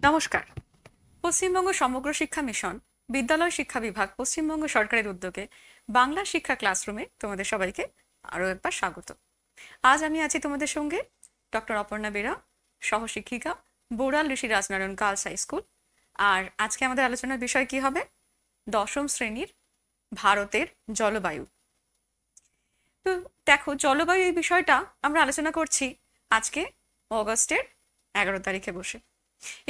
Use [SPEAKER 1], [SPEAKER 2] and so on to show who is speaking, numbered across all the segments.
[SPEAKER 1] নমস্কার। পশ্চিমবঙ্গ সমগ্র শিক্ষা মিশন বিদ্যালয় শিক্ষা বিভাগ পশ্চিমবঙ্গ সরকারের উদ্যোগে বাংলা শিক্ষা ক্লাসরুমে তোমাদের সবাইকে আরও একবার স্বাগত। আজ আমি আছি তোমাদের সঙ্গে ডক্টর অপর্ণা বেরা, সহশিক্ষিকা, বোড়াল ঋষি রাজনারায়ণ গার্লস হাই স্কুল। আর আজকে আমাদের আলোচনার বিষয় কি হবে? দশম শ্রেণীর ভারতের জলবায়ু। তো দেখো, জলবায়ু এই বিষয়টা আমরা আলোচনা করছি আজকে অগস্টের 11 তারিখে বসে,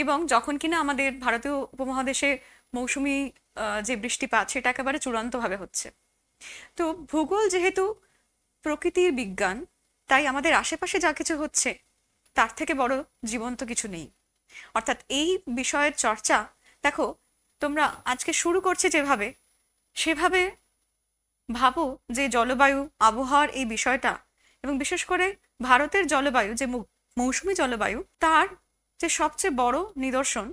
[SPEAKER 1] এবং যখন কিনা আমাদের ভারতীয় উপমহাদেশে মৌসুমি যে বৃষ্টিপাত সেটা একেবারে চূড়ান্তভাবে হচ্ছে। তো ভূগোল যেহেতু প্রকৃতির বিজ্ঞান, তাই আমাদের আশেপাশে যা কিছু হচ্ছে তার থেকে বড় জীবন্ত কিছু নেই। অর্থাৎ এই বিষয়ের চর্চা, দেখো তোমরা আজকে শুরু করছে যেভাবে, সেভাবে ভাবো যে জলবায়ু আবহাওয়ার এই বিষয়টা, এবং বিশেষ করে ভারতের জলবায়ু যে মৌসুমী জলবায়ু, তার যে সবচেয়ে বড় নিদর্শন।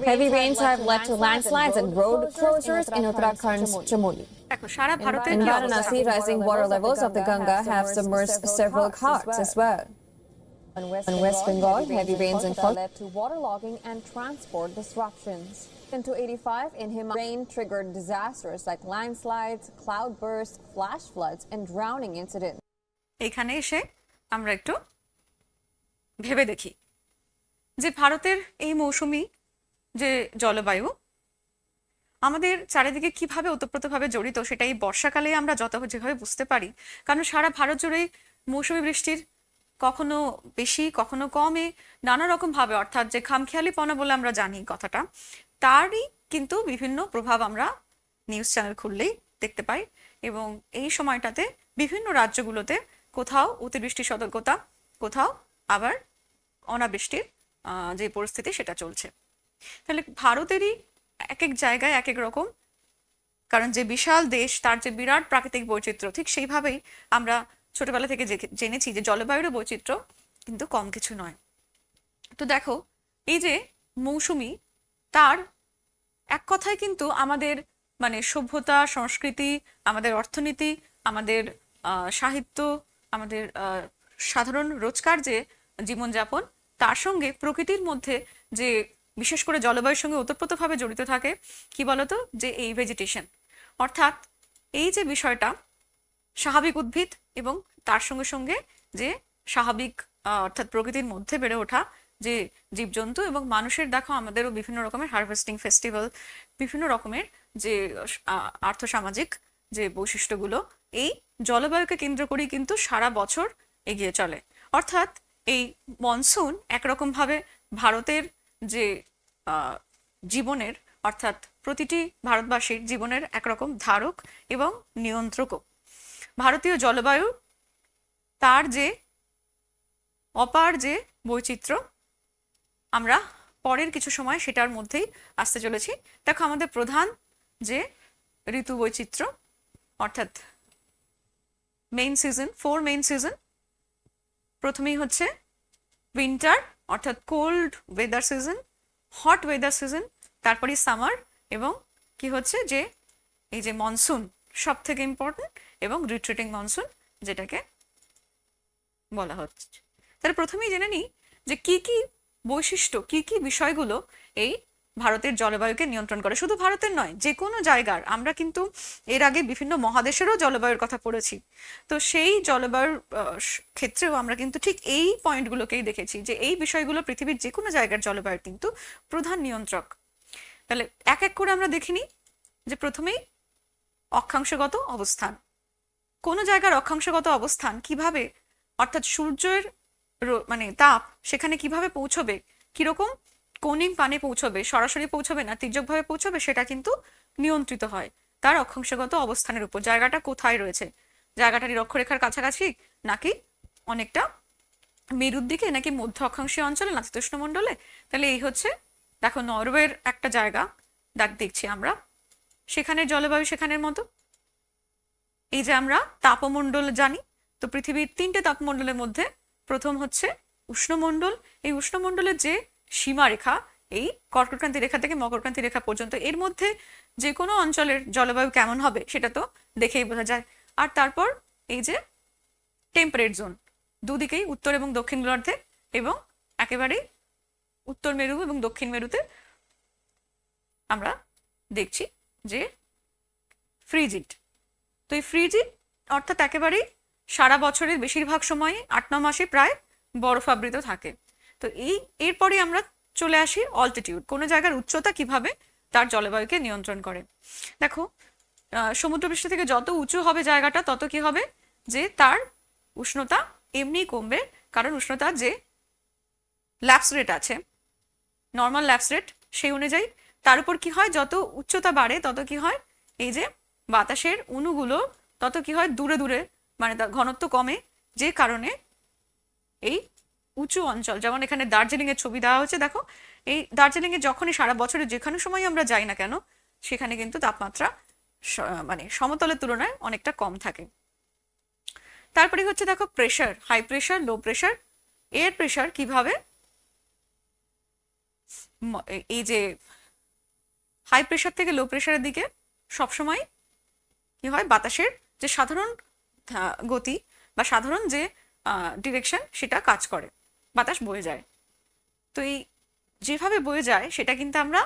[SPEAKER 2] Heavy rains have led to landslides and road closures in Uttarakhand's Chamoli.
[SPEAKER 1] দেখো সারা ভারতের
[SPEAKER 2] In
[SPEAKER 1] কি অবস্থা।
[SPEAKER 2] Varanasi, rising water levels of the Ganga have submerged several ghats as well. In West Bengal, heavy rains and fog
[SPEAKER 3] led to waterlogging and transport disruptions. Into 85 in Himalaya, rain triggered disasters like landslides, cloudbursts, flash floods, and drowning incidents.
[SPEAKER 1] এখানে এসে আমরা একটু ভেবে দেখি যে ভারতের এই মৌসুমী যে জলবায়ু আমাদের চারিদিকে কিভাবে ওতপ্রোতভাবে জড়িত, সেটা এই বর্ষাকালে আমরা যেভাবে বুঝতে পারি। কারণ সারা ভারত জুড়ে মৌসুমী বৃষ্টির কখনো বেশি কখনো কমে নানা রকম ভাবে, অর্থাৎ যে খামখেয়ালিপনা বলে আমরা জানি কথাটা, তারই কিন্তু বিভিন্ন প্রভাব আমরা নিউজ চ্যানেল খুললেই দেখতে পাই। এবং এই সময়টাতে বিভিন্ন রাজ্যগুলোতে কোথাও অতিবৃষ্টির সতর্কতা, কোথাও আবার অনাবৃষ্টির যে পরিস্থিতি সেটা চলছে। তাহলে ভারতেরই এক এক জায়গায় এক এক রকম, কারণ যে বিশাল দেশ তার যে বিরাট প্রাকৃতিক বৈচিত্র্য, ঠিক সেইভাবেই আমরা ছোটবেলা থেকে জেনেছি যে জলবায়ুর বৈচিত্র্য কিন্তু কম কিছু নয়। তো দেখো, এই যে মৌসুমী, তার এক কথায় কিন্তু আমাদের মানে সভ্যতা, সংস্কৃতি, আমাদের অর্থনীতি, আমাদের সাহিত্য, আমাদের সাধারণ রোজকার যে জীবনযাপন, তার সঙ্গে প্রকৃতির মধ্যে যে বিশেষ করে জলবায়ুর সঙ্গে ওতপ্রোতভাবে জড়িত থাকে কি বলতো, যে এই ভেজিটেশন, অর্থাৎ এই যে বিষয়টা, স্বাভাবিক উদ্ভিদ এবং তার সঙ্গে সঙ্গে যে স্বাভাবিক অর্থাৎ প্রকৃতির মধ্যে বেড়ে ওঠা যে জীবজন্তু এবং মানুষের, দেখো আমাদেরও বিভিন্ন রকমের হারভেস্টিং ফেস্টিভ্যাল, বিভিন্ন রকমের যে আর্থসামাজিক যে বৈশিষ্ট্যগুলো এই জলবায়ুকে কেন্দ্র করেই কিন্তু সারা বছর এগিয়ে চলে। অর্থাৎ এই মনসুন একরকম ভাবে ভারতের যে জীবনের, অর্থাৎ প্রতিটি ভারতবাসীর জীবনের একরকম ধারক এবং নিয়ন্ত্রকও। ভারতীয় জলবায়ু তার যে অপার যে বৈচিত্র্য, আমরা পরের কিছু সময় সেটার মধ্যেই আসতে চলেছি। দেখো আমাদের প্রধান যে ঋতু বৈচিত্র্য, অর্থাৎ মেইন সিজন, 4 মেইন সিজন। প্রথমেই হচ্ছে উইন্টার, অর্থাৎ cold weather season, hot weather season, তারপরে সামার, এবং কি হচ্ছে যে এই যে মনসুন সব থেকে ইম্পর্টেন্ট, এবং রিট্রিটিং মনসুন যেটাকে বলা হচ্ছে। তাহলে প্রথমেই জেনে নিই যে কি কি বৈশিষ্ট্য, কি কি বিষয়গুলো এই ভারতের জলবায়ুকে নিয়ন্ত্রণ করে। শুধু ভারতের নয়, যে কোনো জায়গার। আমরা কিন্তু এর আগে বিভিন্ন মহাদেশেরও জলবায়ুর কথা পড়েছি। তো সেই জলবায়ুর ক্ষেত্রেও আমরা কিন্তু ঠিক এই পয়েন্টগুলোকেই দেখেছি যে এই বিষয়গুলো পৃথিবীর যে কোনো জায়গার জলবায়ুর কিন্তু প্রধান নিয়ন্ত্রক। তাহলে এক এক করে আমরা দেখিনি যে প্রথমেই অক্ষাংশগত অবস্থান। কোনো জায়গার অক্ষাংশগত অবস্থান কিভাবে, অর্থাৎ সূর্যের মানে তাপ সেখানে কিভাবে পৌঁছবে, কিরকম কৌণিক পানে পৌঁছবে, সরাসরি পৌঁছবে না তির্যকভাবে পৌঁছবে, সেটা কিন্তু নিয়ন্ত্রিত হয় তার অক্ষাংশগত অবস্থানের উপর। জায়গাটা কোথায় রয়েছে, জায়গাটা নিরক্ষরেখার কাছাকাছি নাকি অনেকটা মেরুর দিকে, নাকি মধ্য অক্ষাংশীয় অঞ্চলে, নাতিশীতোষ্ণ মণ্ডলে। তাহলে এই হচ্ছে, দেখো নরওয়ের একটা জায়গা দেখছি আমরা, সেখানের জলবায়ু সেখানের মতো। এই যে আমরা তাপমণ্ডল জানি, তো পৃথিবীর 3টে তাপমণ্ডলের মধ্যে প্রথম হচ্ছে উষ্ণমণ্ডল। এই উষ্ণমণ্ডলের যে সীমারেখা, এই কর্কটক্রান্তি রেখা থেকে মকরক্রান্তি রেখা পর্যন্ত, এর মধ্যে যে কোনো অঞ্চলের জলবায়ু কেমন হবে সেটা তো দেখেই বোঝা যায়। আর তারপর এই যে টেম্পারেট জোন, দুদিকেই উত্তর এবং দক্ষিণ গোলার্ধে, এবং একেবারে উত্তর মেরু এবং দক্ষিণ মেরুতে আমরা দেখছি যে ফ্রিজিড। তো এই ফ্রিজিড অর্থাৎ একেবারেই সারা বছরের বেশিরভাগ সময় 8-9 মাসে প্রায় বরফাবৃত থাকে। তো এরপরে আমরা চলে আসি অল্টিটিউড, কোনো জায়গার উচ্চতা কিভাবে তার জলবায়ুকে নিয়ন্ত্রণ করে। দেখো সমুদ্রপৃষ্ঠ থেকে যত উঁচু হবে জায়গাটা তত কি হবে, যে তার উষ্ণতা এমনি কমবে, কারণ উষ্ণতার যে ল্যাপস রেট আছে, নর্মাল ল্যাপস রেট, সেই অনুযায়ী তার উপর কি হয়, যত উচ্চতা বাড়ে তত কি হয়, এই যে বাতাসের অণুগুলো তত কি হয় দূরে দূরে, মানে তার ঘনত্ব কমে, যে কারণে এই উঁচু অঞ্চল, যেমন এখানে দার্জিলিং এর ছবি দেওয়া হচ্ছে, দেখো এই দার্জিলিং এ যখনই সারা বছরে যেখানে সময় আমরা যাই না কেন, সেখানে কিন্তু তাপমাত্রা মানে সমতলের তুলনায় অনেকটা কম থাকে। তারপরে হচ্ছে দেখো pressure, high pressure, low pressure, air pressure কিভাবে এই যে হাই প্রেশার থেকে লো প্রেশারের দিকে সবসময় কি হয়, বাতাসের যে সাধারণ গতি বা সাধারণ যে ডিরেকশন সেটা কাজ করে, বাতাস বয়ে যায়। তো এই যেভাবে বয়ে যায় সেটা কিন্তু আমরা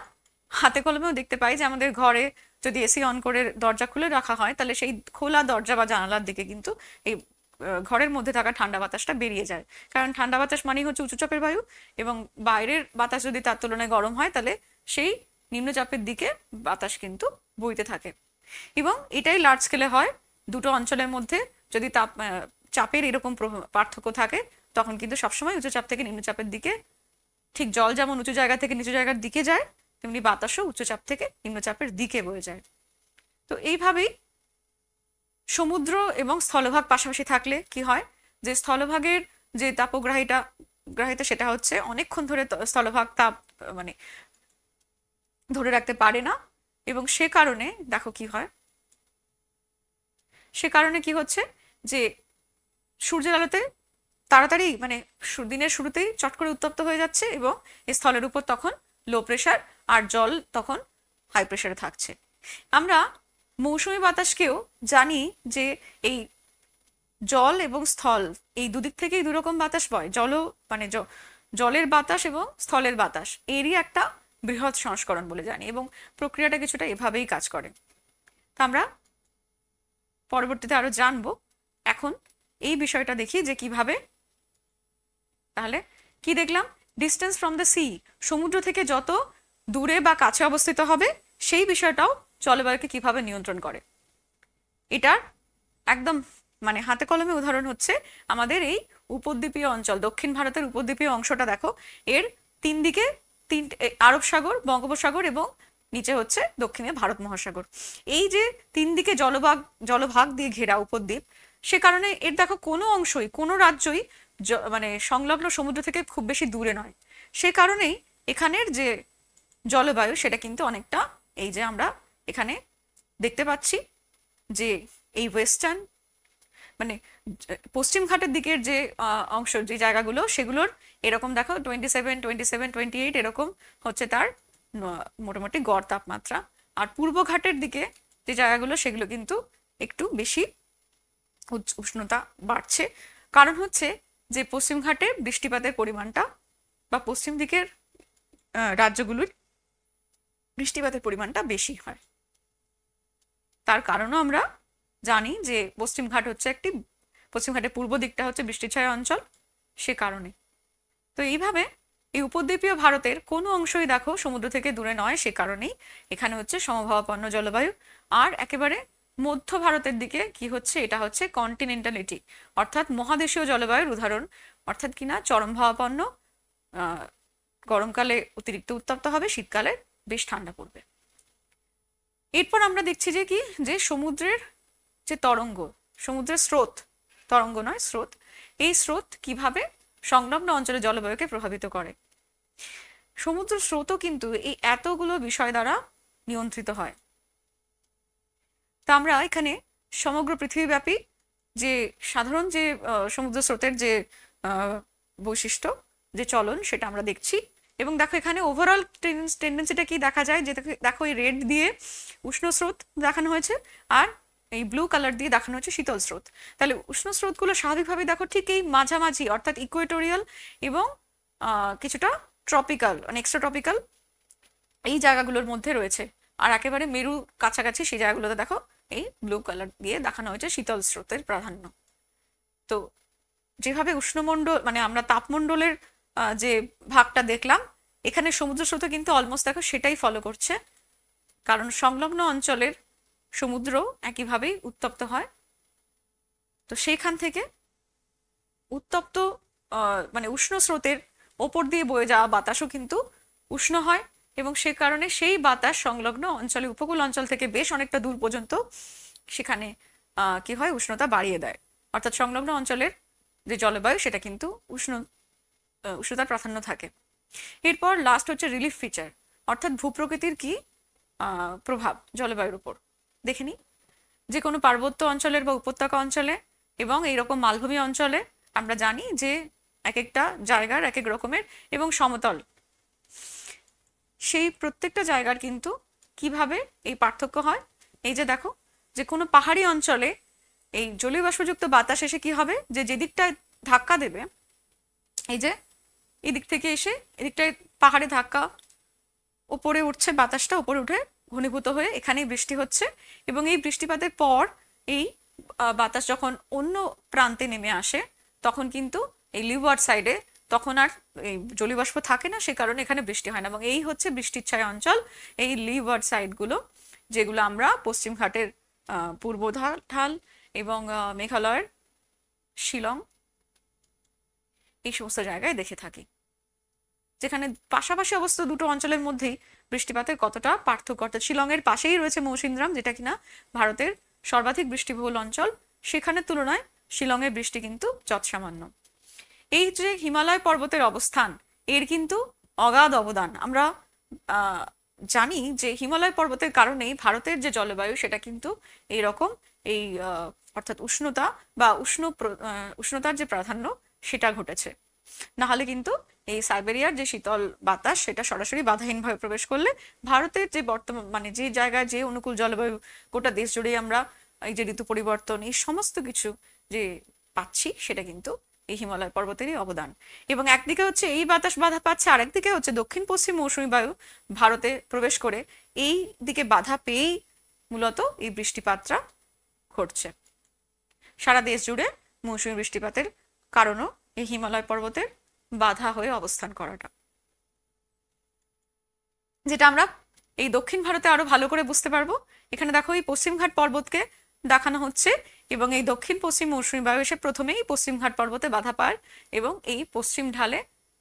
[SPEAKER 1] হাতে কলমেও দেখতে পাই, যে আমাদের ঘরে যদি এসি অন করে দরজা খুলে রাখা হয়, তাহলে সেই খোলা দরজা বা জানালার দিকে কিন্তু এই ঘরের মধ্যে থাকা ঠান্ডা বাতাসটা বেরিয়ে যায়। কারণ ঠান্ডা বাতাস মানেই হচ্ছে উচ্চচাপের বায়ু, এবং বাইরের বাতাস যদি তার তুলনায় গরম হয়, তাহলে সেই নিম্নচাপের দিকে বাতাস কিন্তু বইতে থাকে। এবং এটাই লার্জ স্কেলে হয়, দুটো অঞ্চলের মধ্যে যদি চাপের এরকম পার্থক্য থাকে, তখন কিন্তু সবসময় উচ্চচাপ থেকে নিম্নচাপের দিকে, ঠিক জল যেমন উঁচু জায়গা থেকে নিচু জায়গার দিকে যায়, তেমনি বাতাসও উচ্চচাপ থেকে নিম্নচাপের দিকে বয়ে যায়। তো এইভাবেই সমুদ্র এবং স্থলভাগ পাশাপাশি থাকলে কি হয়, যে স্থলভাগের যে তাপগ্রাহিতা সেটা হচ্ছে অনেকক্ষণ ধরে স্থলভাগ তাপ মানে ধরে রাখতে পারে না, এবং সে কারণে দেখো কি হয়, সে কারণে কি হচ্ছে, যে সূর্যের আলোতে তাড়াতাড়ি মানে দিনের শুরুতেই চট করে উত্তপ্ত হয়ে যাচ্ছে, এবং এই স্থলের উপর তখন লো প্রেশার আর জল তখন হাই প্রেশারে থাকছে। আমরা মৌসুমী বাতাসকেও জানি যে এই জল এবং স্থল এই দুদিক থেকেই দুরকম বাতাস বয়, মানে জলের বাতাস এবং স্থলের বাতাস এরই একটা বৃহৎ সংস্করণ বলে জানি, এবং প্রক্রিয়াটা কিছুটা এভাবেই কাজ করে। তা আমরা পরবর্তীতে আরো জানবো। এখন এই বিষয়টা দেখি যে কিভাবে, তাহলে কি দেখলাম, ডিস্টেন্স ফ্রম দ্য সি, সমুদ্র থেকে যত দূরে বা কাছে অবস্থিত হবে সেই বিষয়টাও জলবায়ুকে কিভাবে নিয়ন্ত্রণ করে। এটার একদম মানে হাতে কলমে উদাহরণ হচ্ছে আমাদের এই উপদ্বীপীয় অঞ্চল, দক্ষিণ ভারতের উপদ্বীপীয় অংশটা দেখো, এর তিন দিকে আরব সাগর, বঙ্গোপসাগর এবং নিচে হচ্ছে দক্ষিণে ভারত মহাসাগর। এই যে তিন দিকে জলভাগ দিয়ে ঘেরা উপদ্বীপ, সে কারণে এর দেখো কোনো অংশই, কোনো রাজ্যই মানে সংলগ্ন সমুদ্র থেকে খুব বেশি দূরে নয়। সে কারণেই এখানের যে জলবায়ু সেটা কিন্তু অনেকটা, এই যে আমরা এখানে দেখতে পাচ্ছি যে এই ওয়েস্টার্ন মানে পশ্চিম ঘাটের দিকের যে অংশ, যে জায়গাগুলো, সেগুলোর এরকম দেখো 27, 28 এরকম হচ্ছে তার মোটামুটি গড় তাপমাত্রা। আর পূর্ব ঘাটের দিকে যে জায়গাগুলো, সেগুলো কিন্তু একটু বেশি উষ্ণতা বাড়ছে, কারণ হচ্ছে যে পশ্চিম ঘাটে বৃষ্টিপাতের পরিমাণটা বা পশ্চিম দিকের রাজ্যগুলোর বৃষ্টিপাতের পরিমাণটা বেশি হয়। তার কারণও আমরা জানি যে পশ্চিম ঘাটের পূর্ব দিকটা হচ্ছে বৃষ্টিছায়া অঞ্চল, সে কারণে। তো এইভাবে এই উপদ্বীপীয় ভারতের কোনো অংশই দেখো সমুদ্র থেকে দূরে নয়, সে কারণেই এখানে হচ্ছে সমভাবাপন্ন জলবায়ু। আর একেবারে মধ্য ভারতের দিকে কি হচ্ছে, এটা হচ্ছে কন্টিনেন্টালিটি, অর্থাৎ মহাদেশীয় জলবায়ুর উদাহরণ, অর্থাৎ কিনা চরম ভাবাপন্ন, গরমকালে অতিরিক্ত উত্তপ্ত হবে, শীতকালে বেশ ঠান্ডা পড়বে। এরপর আমরা দেখছি যে কি, যে সমুদ্রের যে তরঙ্গ, সমুদ্রের স্রোত, তরঙ্গ নয় স্রোত, এই স্রোত কিভাবে সংলগ্ন অঞ্চলের জলবায়ুকে প্রভাবিত করে। সমুদ্র স্রোতও কিন্তু এই এতগুলো বিষয় দ্বারা নিয়ন্ত্রিত হয়। তা আমরা এখানে সমগ্র পৃথিবীব্যাপী যে সাধারণ যে সমুদ্র স্রোতের যে বৈশিষ্ট্য, যে চলন, সেটা আমরা দেখছি। এবং দেখো এখানে ওভারঅল টেন্ডেন্সিটা কি দেখা যায়, যে দেখো এই রেড দিয়ে উষ্ণ স্রোত দেখানো হয়েছে, আর এই ব্লু কালার দিয়ে দেখানো হচ্ছে শীতল স্রোত। তাহলে উষ্ণ স্রোতগুলো স্বাভাবিকভাবে দেখো ঠিক এই মাঝামাঝি, অর্থাৎ ইকুয়েটোরিয়াল এবং কিছুটা ট্রপিক্যাল মানে এক্সট্রা ট্রপিক্যাল এই জায়গাগুলোর মধ্যে রয়েছে। আর একেবারে মেরু কাছাকাছি সেই জায়গাগুলোতে দেখো এই ব্লু কালার দিয়ে দেখানো হয়েছে শীতল স্রোতের প্রাধান্য। তো যেভাবে উষ্ণমণ্ডল মানে আমরা তাপমণ্ডলের যে ভাগটা দেখলাম, এখানে সমুদ্র স্রোত কিন্তু অলমোস্ট দেখো সেটাই ফলো করছে, কারণ সংলগ্ন অঞ্চলের সমুদ্র একইভাবেই উত্তপ্ত হয়। তো সেইখান থেকে উত্তপ্ত মানে উষ্ণ স্রোতের ওপর দিয়ে বয়ে যাওয়া বাতাসও কিন্তু উষ্ণ হয়, এবং সে কারণে সেই বাতাস সংলগ্ন অঞ্চলে উপকূল অঞ্চল থেকে বেশ অনেকটা দূর পর্যন্ত সেখানে কি হয় উষ্ণতা বাড়িয়ে দেয়। অর্থাৎ সংলগ্ন অঞ্চলের যে জলবায়ু সেটা কিন্তু উষ্ণতার প্রাধান্য থাকে। এরপর লাস্ট হচ্ছে রিলিফ ফিচার, অর্থাৎ ভূপ্রকৃতির কি প্রভাব জলবায়ুর উপর দেখে নিই। যে কোনো পার্বত্য অঞ্চলের বা উপত্যকা অঞ্চলে এবং এইরকম মালভূমি অঞ্চলে আমরা জানি যে এক একটা জায়গার এক এক রকমের এবং সমতল, সেই প্রত্যেকটা জায়গার কিন্তু কিভাবে এই পার্থক্য হয়। এই যে দেখো, যে কোনো পাহাড়ি অঞ্চলে এই জলীয় বাষ্পযুক্ত বাতাস এসে কি হবে, যে যেদিকটায় ধাক্কা দেবে, এই যে এদিক থেকে এসে এদিকটায় পাহাড়ে ধাক্কা, ওপরে উঠছে বাতাসটা, ওপরে উঠে ঘনীভূত হয়ে এখানেই বৃষ্টি হচ্ছে, এবং এই বৃষ্টিপাতের পর এই বাতাস যখন অন্য প্রান্তে নেমে আসে তখন কিন্তু এই লিওয়ার্ড সাইডে তখন আর এই জলীয়বাষ্প থাকে না, সে কারণে এখানে বৃষ্টি হয় না, এবং এই হচ্ছে বৃষ্টির ছায়া অঞ্চল, এই লিওয়ার্ড সাইডগুলো, যেগুলো আমরা পশ্চিম ঘাটের পূর্ব ঢাল এবং মেঘালয়ের শিলং এই সমস্ত জায়গায় দেখে থাকি, যেখানে পাশাপাশি অবস্থিত দুটো অঞ্চলের মধ্যেই বৃষ্টিপাতের কতটা পার্থক্য। অর্থাৎ শিলংয়ের পাশেই রয়েছে মৌসিনরাম, যেটা কিনা ভারতের সর্বাধিক বৃষ্টিবহুল অঞ্চল, সেখানের তুলনায় শিলংয়ের বৃষ্টি কিন্তু যৎসামান্য। এই যে হিমালয় পর্বতের অবস্থান, এর কিন্তু অগাধ অবদান। আমরা জানি যে হিমালয় পর্বতের কারণেই ভারতের যে জলবায়ু সেটা কিন্তু এইরকম এই অর্থাৎ উষ্ণতা বা উষ্ণতার যে প্রাধান্য সেটা ঘটেছে। না হলে কিন্তু এই সাইবেরিয়ার যে শীতল বাতাস সেটা সরাসরি বাধাহীনভাবে প্রবেশ করলে ভারতের যে বর্তমান মানে যে জায়গায় যে অনুকূল জলবায়ু, গোটা দেশ জুড়েই আমরা এই যে ঋতু পরিবর্তন এই সমস্ত কিছু যে পাচ্ছি সেটা কিন্তু এই হিমালয় পর্বতেরই অবদান। এবং একদিকে হচ্ছে এই বাতাস বাধা পাচ্ছে, আরেকদিকে হচ্ছে দক্ষিণ পশ্চিম মৌসুমী বায়ু ভারতে প্রবেশ করে এই দিকে বাধা পেয়েই মূলত এই বৃষ্টিপাতটা ঘটছে। সারা দেশ জুড়ে মৌসুমী বৃষ্টিপাতের কারণও এই হিমালয় পর্বতের বাধা হয়ে অবস্থান করাটা, যেটা আমরা এই দক্ষিণ ভারতে আরো ভালো করে বুঝতে পারবো। এখানে দেখো এই পশ্চিমঘাট পর্বতকে দেখানো হচ্ছে, এবং এই দক্ষিণ পশ্চিম মৌসুমী বায়ু এসে প্রথমেই পশ্চিমঘাট পর্বতে বাধা পায়, এবং এই পশ্চিম ঢালে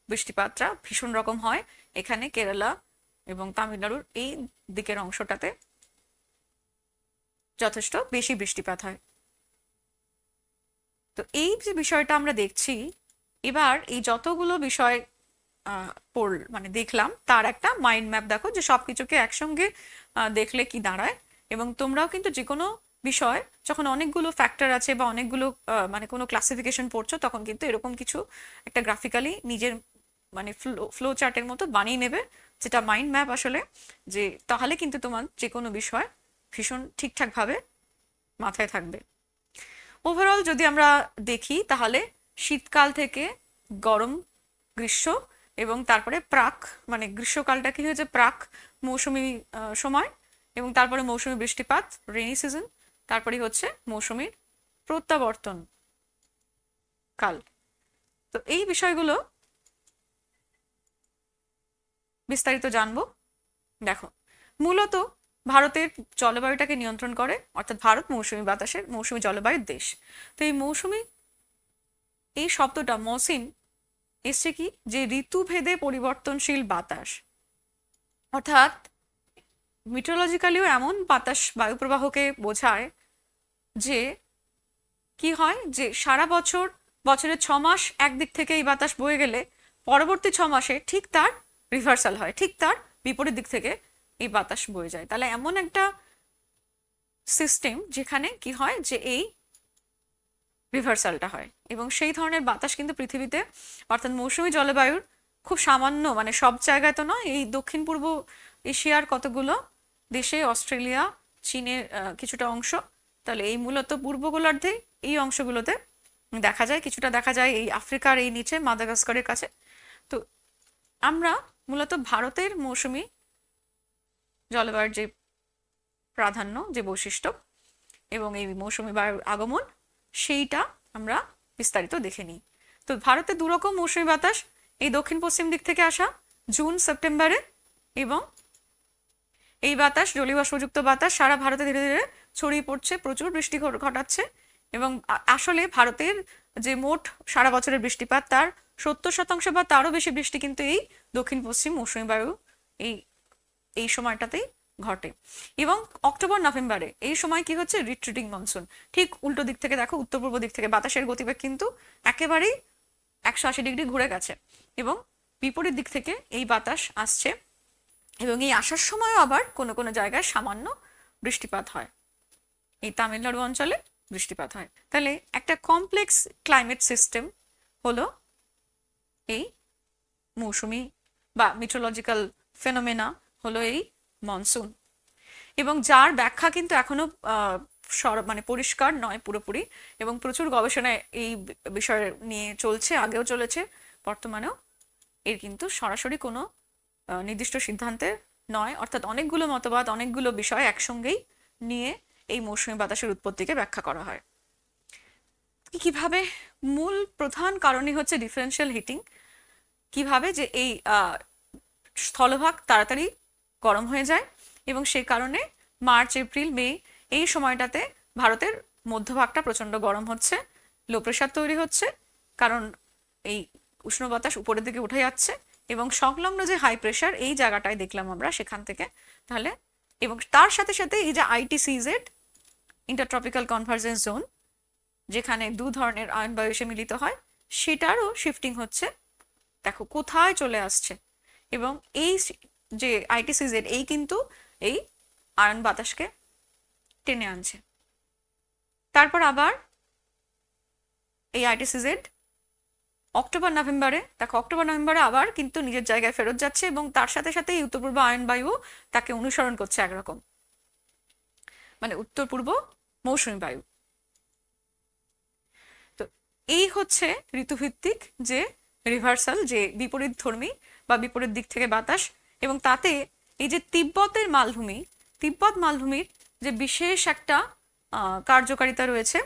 [SPEAKER 1] বৃষ্টিপাতটা ভীষণ রকম হয়। এখানে কেরালা এবং তামিলনাড়ুর এই দিকের অংশটাতে যথেষ্ট বেশি বৃষ্টিপাত হয়। তো এই যে বিষয়টা আমরা দেখছি, এবার এই যতগুলো বিষয় মানে দেখলাম তার একটা মাইন্ড ম্যাপ দেখো, যে সবকিছুকে একসঙ্গে দেখলে কি দাঁড়ায়। এবং তোমরাও কিন্তু যে কোনো বিষয় যখন অনেকগুলো ফ্যাক্টর আছে বা অনেকগুলো মানে কোনো ক্লাসিফিকেশন পড়ছো, তখন কিন্তু এরকম কিছু একটা গ্রাফিক্যালি নিজের মানে ফ্লো চার্টের মতো বানিয়ে নেবে, যেটা মাইন্ড ম্যাপ আসলে, যে তাহলে কিন্তু তোমার যে কোনো বিষয় ভীষণ ঠিকঠাকভাবে মাথায় থাকবে। ওভারঅল যদি আমরা দেখি তাহলে শীতকাল থেকে গরম গ্রীষ্ম, এবং তারপরে প্রাক মানে গ্রীষ্মকালটা কি হয়েছে প্রাক মৌসুমী সময়, এবং তারপরে মৌসুমী বৃষ্টিপাত রেইনি সিজন, তারপরে হচ্ছে মৌসুমীর প্রত্যাবর্তন কাল। তো এই বিষয়গুলো বিস্তারিত জানবো। দেখো, মূলত ভারতের জলবায়ুটাকে নিয়ন্ত্রণ করে, অর্থাৎ ভারত মৌসুমী বাতাসের মৌসুমী জলবায়ুর দেশ। তো এই মৌসুমী এই শব্দটা মৌসিন এসছে কি, যে ঋতুভেদে পরিবর্তনশীল বাতাস, অর্থাৎ মিটোলজিক্যালিও এমন বাতাস বায়ুপ্রবাহকে বোঝায় যে কি হয়, যে সারা বছর বছরের 6 মাস একদিক থেকে এই বাতাস বয়ে গেলে পরবর্তী 6 মাসে ঠিক তার রিভার্সাল হয়, ঠিক তার বিপরীত দিক থেকে এই বাতাস বয়ে যায়। তাহলে এমন একটা সিস্টেম যেখানে কি হয়, যে এই রিভার্সালটা হয়, এবং সেই ধরনের বাতাস কিন্তু পৃথিবীতে অর্থাৎ মৌসুমী জলবায়ুর খুব সামান্য মানে সব জায়গায় তো নয়, এই দক্ষিণ পূর্ব এশিয়ার কতগুলো দেশে, অস্ট্রেলিয়া, চীনের কিছুটা অংশ, তাহলে এই মূলত পূর্ব গোলার্ধে এই অংশগুলোতে দেখা যায়, কিছুটা দেখা যায় এই আফ্রিকার এই নিচে মাদাগাস্কারের কাছে। তো আমরা মূলত ভারতের মৌসুমী জলবায়ুর যে প্রাধান্য, যে বৈশিষ্ট্য এবং এই মৌসুমী বায়ুর আগমন, সেইটা আমরা বিস্তারিত দেখে নিই। তো ভারতে দুরকম মৌসুমী বাতাস, এই দক্ষিণ পশ্চিম দিক থেকে আসা জুন সেপ্টেম্বরে, এবং এই বাতাস জলীয় বাষ্পযুক্ত বাতাস সারা ভারতে ধীরে ধীরে ছড়িয়ে পড়ছে, প্রচুর বৃষ্টি ঘটাচ্ছে, এবং আসলে ভারতের যে মোট সারা বছরের বৃষ্টিপাত তার 70% বা তারও বেশি বৃষ্টি কিন্তু এই দক্ষিণ পশ্চিম মৌসুমী বায়ু এই সময়টাতেই ঘটে। এবং অক্টোবর নভেম্বরে এই সময় কি হচ্ছে, রিট্রিটিং মনসুন। ঠিক উল্টো দিক থেকে দেখো, উত্তর পূর্ব দিক থেকে বাতাসের গতিবেগ কিন্তু একেবারেই 180 ডিগ্রি ঘুরে গেছে, এবং বিপরীত দিক থেকে এই বাতাস আসছে, এবং এই আসার সময়ও আবার কোনো কোনো জায়গায় সামান্য বৃষ্টিপাত হয়, এই তামিলনাড়ু অঞ্চলে বৃষ্টিপাত হয়। তাহলে একটা কমপ্লেক্স ক্লাইমেট সিস্টেম হলো এই মৌসুমি বা মিট্রোলজিক্যাল ফেনোমেনা হলো এই মনসুন, এবং যার ব্যাখ্যা কিন্তু এখনো মানে পরিষ্কার নয় পুরোপুরি, এবং প্রচুর গবেষণা এই বিষয় নিয়ে চলছে, আগেও চলেছে, বর্তমানেও। এর কিন্তু সরাসরি কোনো নির্দিষ্ট সিদ্ধান্তে নয়, অর্থাৎ অনেকগুলো মতবাদ, অনেকগুলো বিষয় একসঙ্গেই নিয়ে এই মৌসুমী বাতাসের উৎপত্তিকে ব্যাখ্যা করা হয়। কিভাবে? মূল প্রধান কারণই হচ্ছে ডিফারেন্সিয়াল হিটিং। কিভাবে? যে এই স্থলভাগ তাড়াতাড়ি গরম হয়ে যায়, এবং সেই কারণে মার্চ, এপ্রিল, মে এই সময়টাতে ভারতের মধ্যভাগটা প্রচন্ড গরম হচ্ছে, লো প্রেশার তৈরি হচ্ছে, কারণ এই উষ্ণ বাতাস উপরের দিকে উঠে যাচ্ছে, এবং সংলগ্ন যে হাই প্রেশার এই জায়গাটায় দেখলাম আমরা সেখান থেকে। তাহলে এবং তার সাথে সাথে এই যে ITCZ, ইন্টারট্রপিক্যাল কনভার্জেন্স জোন, যেখানে দু ধরনের আয়ন বায়ু এসে মিলিত হয়, সেটারও শিফটিং হচ্ছে। দেখো কোথায় চলে আসছে, এবং এই যে ITCZ এই কিন্তু এই আয়ন বাতাসকে টেনে আনছে। তারপর আবার এই ITCZ অক্টোবর নভেম্বরে, দেখো অক্টোবর নভেম্বরে আবার কিন্তু নিজের জায়গায় ফেরত যাচ্ছে, এবং তার সাথে সাথে এই উত্তর পূর্ব আয়ন বায়ু তাকে অনুসরণ করছে একরকম, মানে উত্তর পূর্ব মৌসুমী বায়ু। তো এই হচ্ছে ঋতুভিত্তিক যে রিভার্সাল, যে বিপরীত ধর্মী বা বিপরীত দিক থেকে বাতাস। এবং তাতে এই যে তিব্বতের মালভূমি, তিব্বত মালভূমির যে বিশেষ একটা কার্যকারিতা রয়েছে,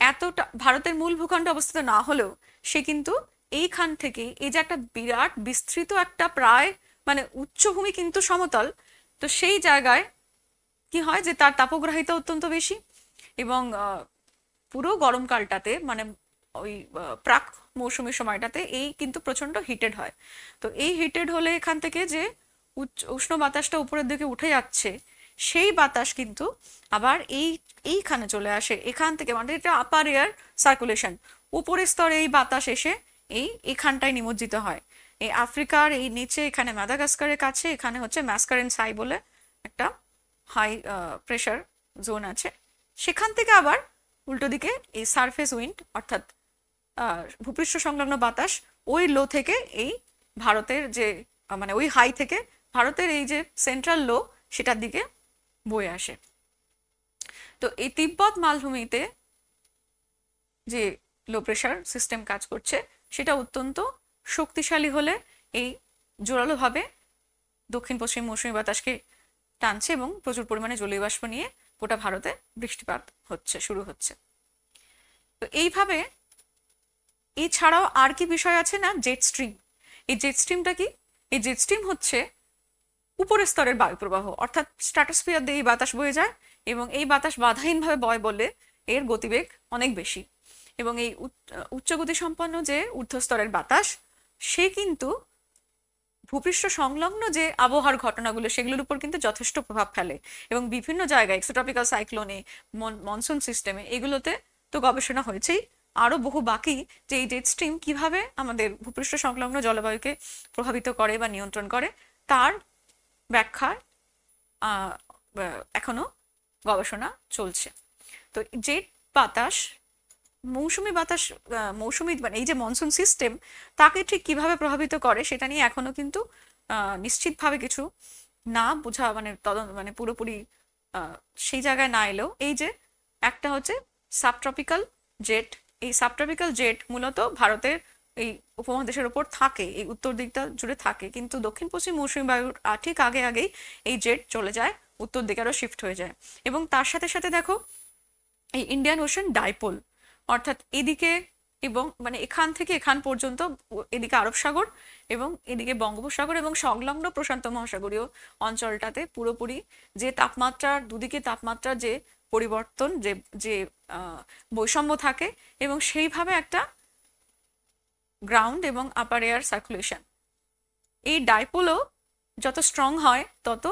[SPEAKER 1] এতটা ভারতের মূল ভূখণ্ডে অবস্থিত না হলেও সে কিন্তু এইখান থেকে, এই যে একটা বিরাট বিস্তৃত একটা প্রায় মানে উচ্চভূমি কিন্তু সমতল, তো সেই জায়গায় কি হয় যে তার তাপগ্রাহিতা অত্যন্ত বেশি, এবং পুরো গরমকালটাতে মানে ওই প্রাক মৌসুমী সময়টাতে এই কিন্তু প্রচন্ড হিটেড হয়। তো এই হিটেড হলে এখান থেকে যে উষ্ণ বাতাসটা উপরের দিকে উঠে যাচ্ছে, সেই বাতাস কিন্তু আবার এইখানে চলে আসে, এখান থেকে, মানে এটা আপার এয়ার সার্কুলেশন, উপরের স্তরে এই বাতাস এসে এখানটায় নিমজ্জিত হয়। এই আফ্রিকার এই নিচে এখানে মাদাগাস্কারের কাছে এখানে হচ্ছে ম্যাসকারেন্স হাই বলে একটা হাই প্রেশার জোন আছে, সেখান থেকে আবার উল্টো দিকে এই সারফেস উইন্ড অর্থাৎ ভূপৃষ্ঠ সংলগ্ন বাতাস ওই লো থেকে এই ভারতের যে মানে ওই হাই থেকে ভারতের এই যে সেন্ট্রাল লো সেটার দিকে বয়ে আসে। তো এই তিব্বত মালভূমিতে যে লো প্রেশার সিস্টেম কাজ করছে সেটা অত্যন্ত শক্তিশালী হলে এই জোরালোভাবে দক্ষিণ পশ্চিম মৌসুমী বাতাসকে টানছে, এবং প্রচুর পরিমাণে জলীয় বাষ্প নিয়ে গোটা ভারতে বৃষ্টিপাত শুরু হচ্ছে। তো এইভাবে এছাড়াও আর কি বিষয় আছে না, জেট স্ট্রিম। এই জেট স্ট্রিমটা কি? এই জেট স্ট্রিম হচ্ছে উপরের স্তরের বায়ু প্রবাহ, অর্থাৎ স্ট্র্যাটোস্ফিয়ার দিয়ে এই বাতাস বয়ে যায়, এবং এই বাতাস বাধাহীনভাবে বয় বলে এর গতিবেগ অনেক বেশি, এবং এই উচ্চ গতি সম্পন্ন যে ঊর্ধ্বস্তরের বাতাস সে কিন্তু ভূপৃষ্ঠ সংলগ্ন যে আবহাওয়ার ঘটনাগুলো সেগুলোর উপর কিন্তু যথেষ্ট প্রভাব ফেলে, এবং বিভিন্ন জায়গায় এক্সোট্রপিক্যাল সাইক্লোনে, মনসুন সিস্টেমে, এগুলোতে তো গবেষণা হয়েছেই, আরো বহু বাকি যে এই জেট স্ট্রিম কিভাবে আমাদের ভূপৃষ্ঠ সংলগ্ন জলবায়ুকে প্রভাবিত করে বা নিয়ন্ত্রণ করে তার ব্যাখ্যায় এখনো গবেষণা চলছে। তো জেট বাতাস, মৌসুমী বাতাস, মৌসুমী মানে এই যে মনসুন সিস্টেম তাকে ঠিক কিভাবে প্রভাবিত করে সেটা নিয়ে এখনো কিন্তু নিশ্চিতভাবে কিছু না বোঝা, মানে পুরোপুরি সেই জায়গায় না এলেও এই যে একটা হচ্ছে সাবট্রপিক্যাল জেট, এই সাবট্রপিক্যাল জেট মূলত ভারতের এই উপমহাদেশের ওপর থাকে, এই উত্তর দিকটা জুড়ে থাকে, কিন্তু দক্ষিণ পশ্চিম মৌসুমী বায়ুর ঠিক আগেই এই জেট চলে যায় উত্তর দিকে, আরো শিফট হয়ে যায়। এবং তার সাথে সাথে দেখো এই ইন্ডিয়ান ওশান ডাইপোল, অর্থাৎ এদিকে এবং মানে এখান থেকে এখান পর্যন্ত, এদিকে আরব সাগর এবং এদিকে বঙ্গোপসাগর এবং সংলগ্ন প্রশান্ত মহাসাগরীয় অঞ্চলটাতে পুরোপুরি যে তাপমাত্রার দুদিকে তাপমাত্রার যে পরিবর্তন, যে যে বৈষম্য থাকে, এবং সেইভাবে একটা গ্রাউন্ড এবং আপার এয়ার সার্কুলেশন, এই ডাইপোলও যত স্ট্রং হয় তত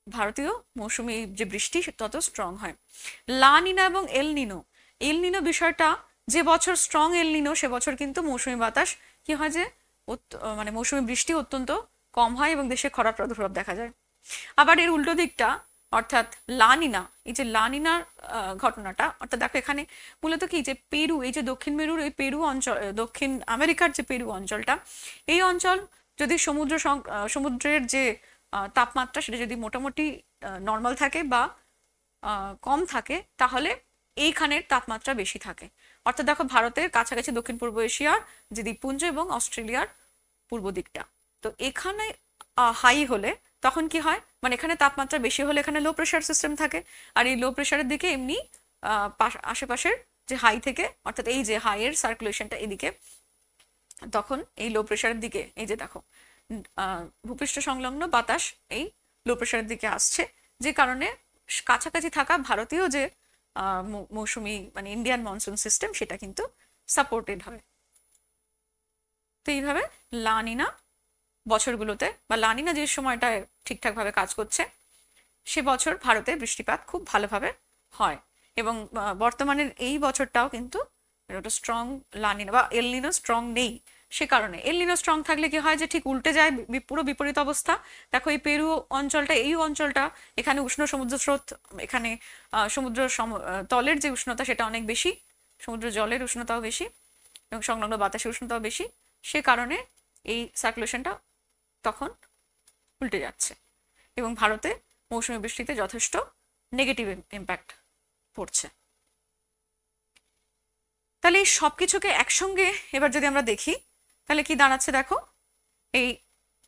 [SPEAKER 1] ভারতীয় মৌসুমী যে বৃষ্টি তত স্ট্রং হয়। লা নিনা এবং এল নিনো বিষয়টা, যে বছর স্ট্রং এল নিনো সে বছর কিন্তু মৌসুমী বাতাস কি হয় যে মানে মৌসুমী বৃষ্টি অত্যন্ত কম হয় এবং দেশে খরার প্রাদুর্ভাব দেখা যায়। আবার এর উল্টো দিকটা অর্থাৎ লা নিনা, এই যে লা নিনার ঘটনাটা, অর্থাৎ দেখো এখানে মূলত কি যে পেরু, এই যে দক্ষিণ মেরুর এই পেরু অঞ্চল, দক্ষিণ আমেরিকার যে পেরু অঞ্চলটা, এই অঞ্চল যদি সমুদ্রের যে তাপমাত্রা সেটা যদি মোটামুটি নর্মাল থাকে বা কম থাকে, তাহলে এইখানের তাপমাত্রা বেশি থাকে। অর্থাৎ দেখো ভারতের কাছাকাছি দক্ষিণ পূর্ব এশিয়ার যে দ্বীপপুঞ্জ এবং অস্ট্রেলিয়ার পূর্ব দিকটা, তো এখানে হাই হলে তখন কি হয়, মানে এখানে তাপমাত্রা বেশি হলে এখানে লো প্রেশার সিস্টেম থাকে, আর এই লো প্রেশারের দিকে এমনি আশেপাশের যে হাই থেকে, অর্থাৎ এই যে হাইয়ের সার্কুলেশনটা এদিকে, তখন এই লো প্রেশারের দিকে এই যে দেখো ভূপৃষ্ঠ সংলগ্ন বাতাস এই লো প্রেশারের দিকে আসছে, যে কারণে কাছাকাছি থাকা ভারতীয় যে মৌসুমী মানে ইন্ডিয়ান মনসুন সিস্টেম সেটা কিন্তু সাপোর্টেড হয়। তো এইভাবে লা নিনা বছরগুলোতে বা লা নিনা যে সময়টায় ঠিকঠাকভাবে কাজ করছে সে বছর ভারতে বৃষ্টিপাত খুব ভালোভাবে হয়। এবং বর্তমানের এই বছরটাও কিন্তু একটা স্ট্রং লা নিনা বা এল নিনো স্ট্রং নেই, সে কারণে এল নিনো স্ট্রং থাকলে কি হয় যে ঠিক উল্টে যায়, পুরো বিপরীত অবস্থা। দেখো এই পেরু অঞ্চলটা, এই অঞ্চলটা, এখানে উষ্ণ সমুদ্র স্রোত, এখানে সমুদ্র তলের যে উষ্ণতা সেটা অনেক বেশি, সমুদ্র জলের উষ্ণতাও বেশি এবং সংলগ্ন বাতাসের উষ্ণতাও বেশি, সে কারণে এই সার্কুলেশনটা তখন উল্টে যাচ্ছে এবং ভারতে মৌসুমী বৃষ্টিতে যথেষ্ট নেগেটিভ ইম্প্যাক্ট পড়ছে। তাহলে এই সবকিছুকে একসঙ্গে এবার যদি আমরা দেখি তাহলে কি দাঁড়াচ্ছে দেখো, এই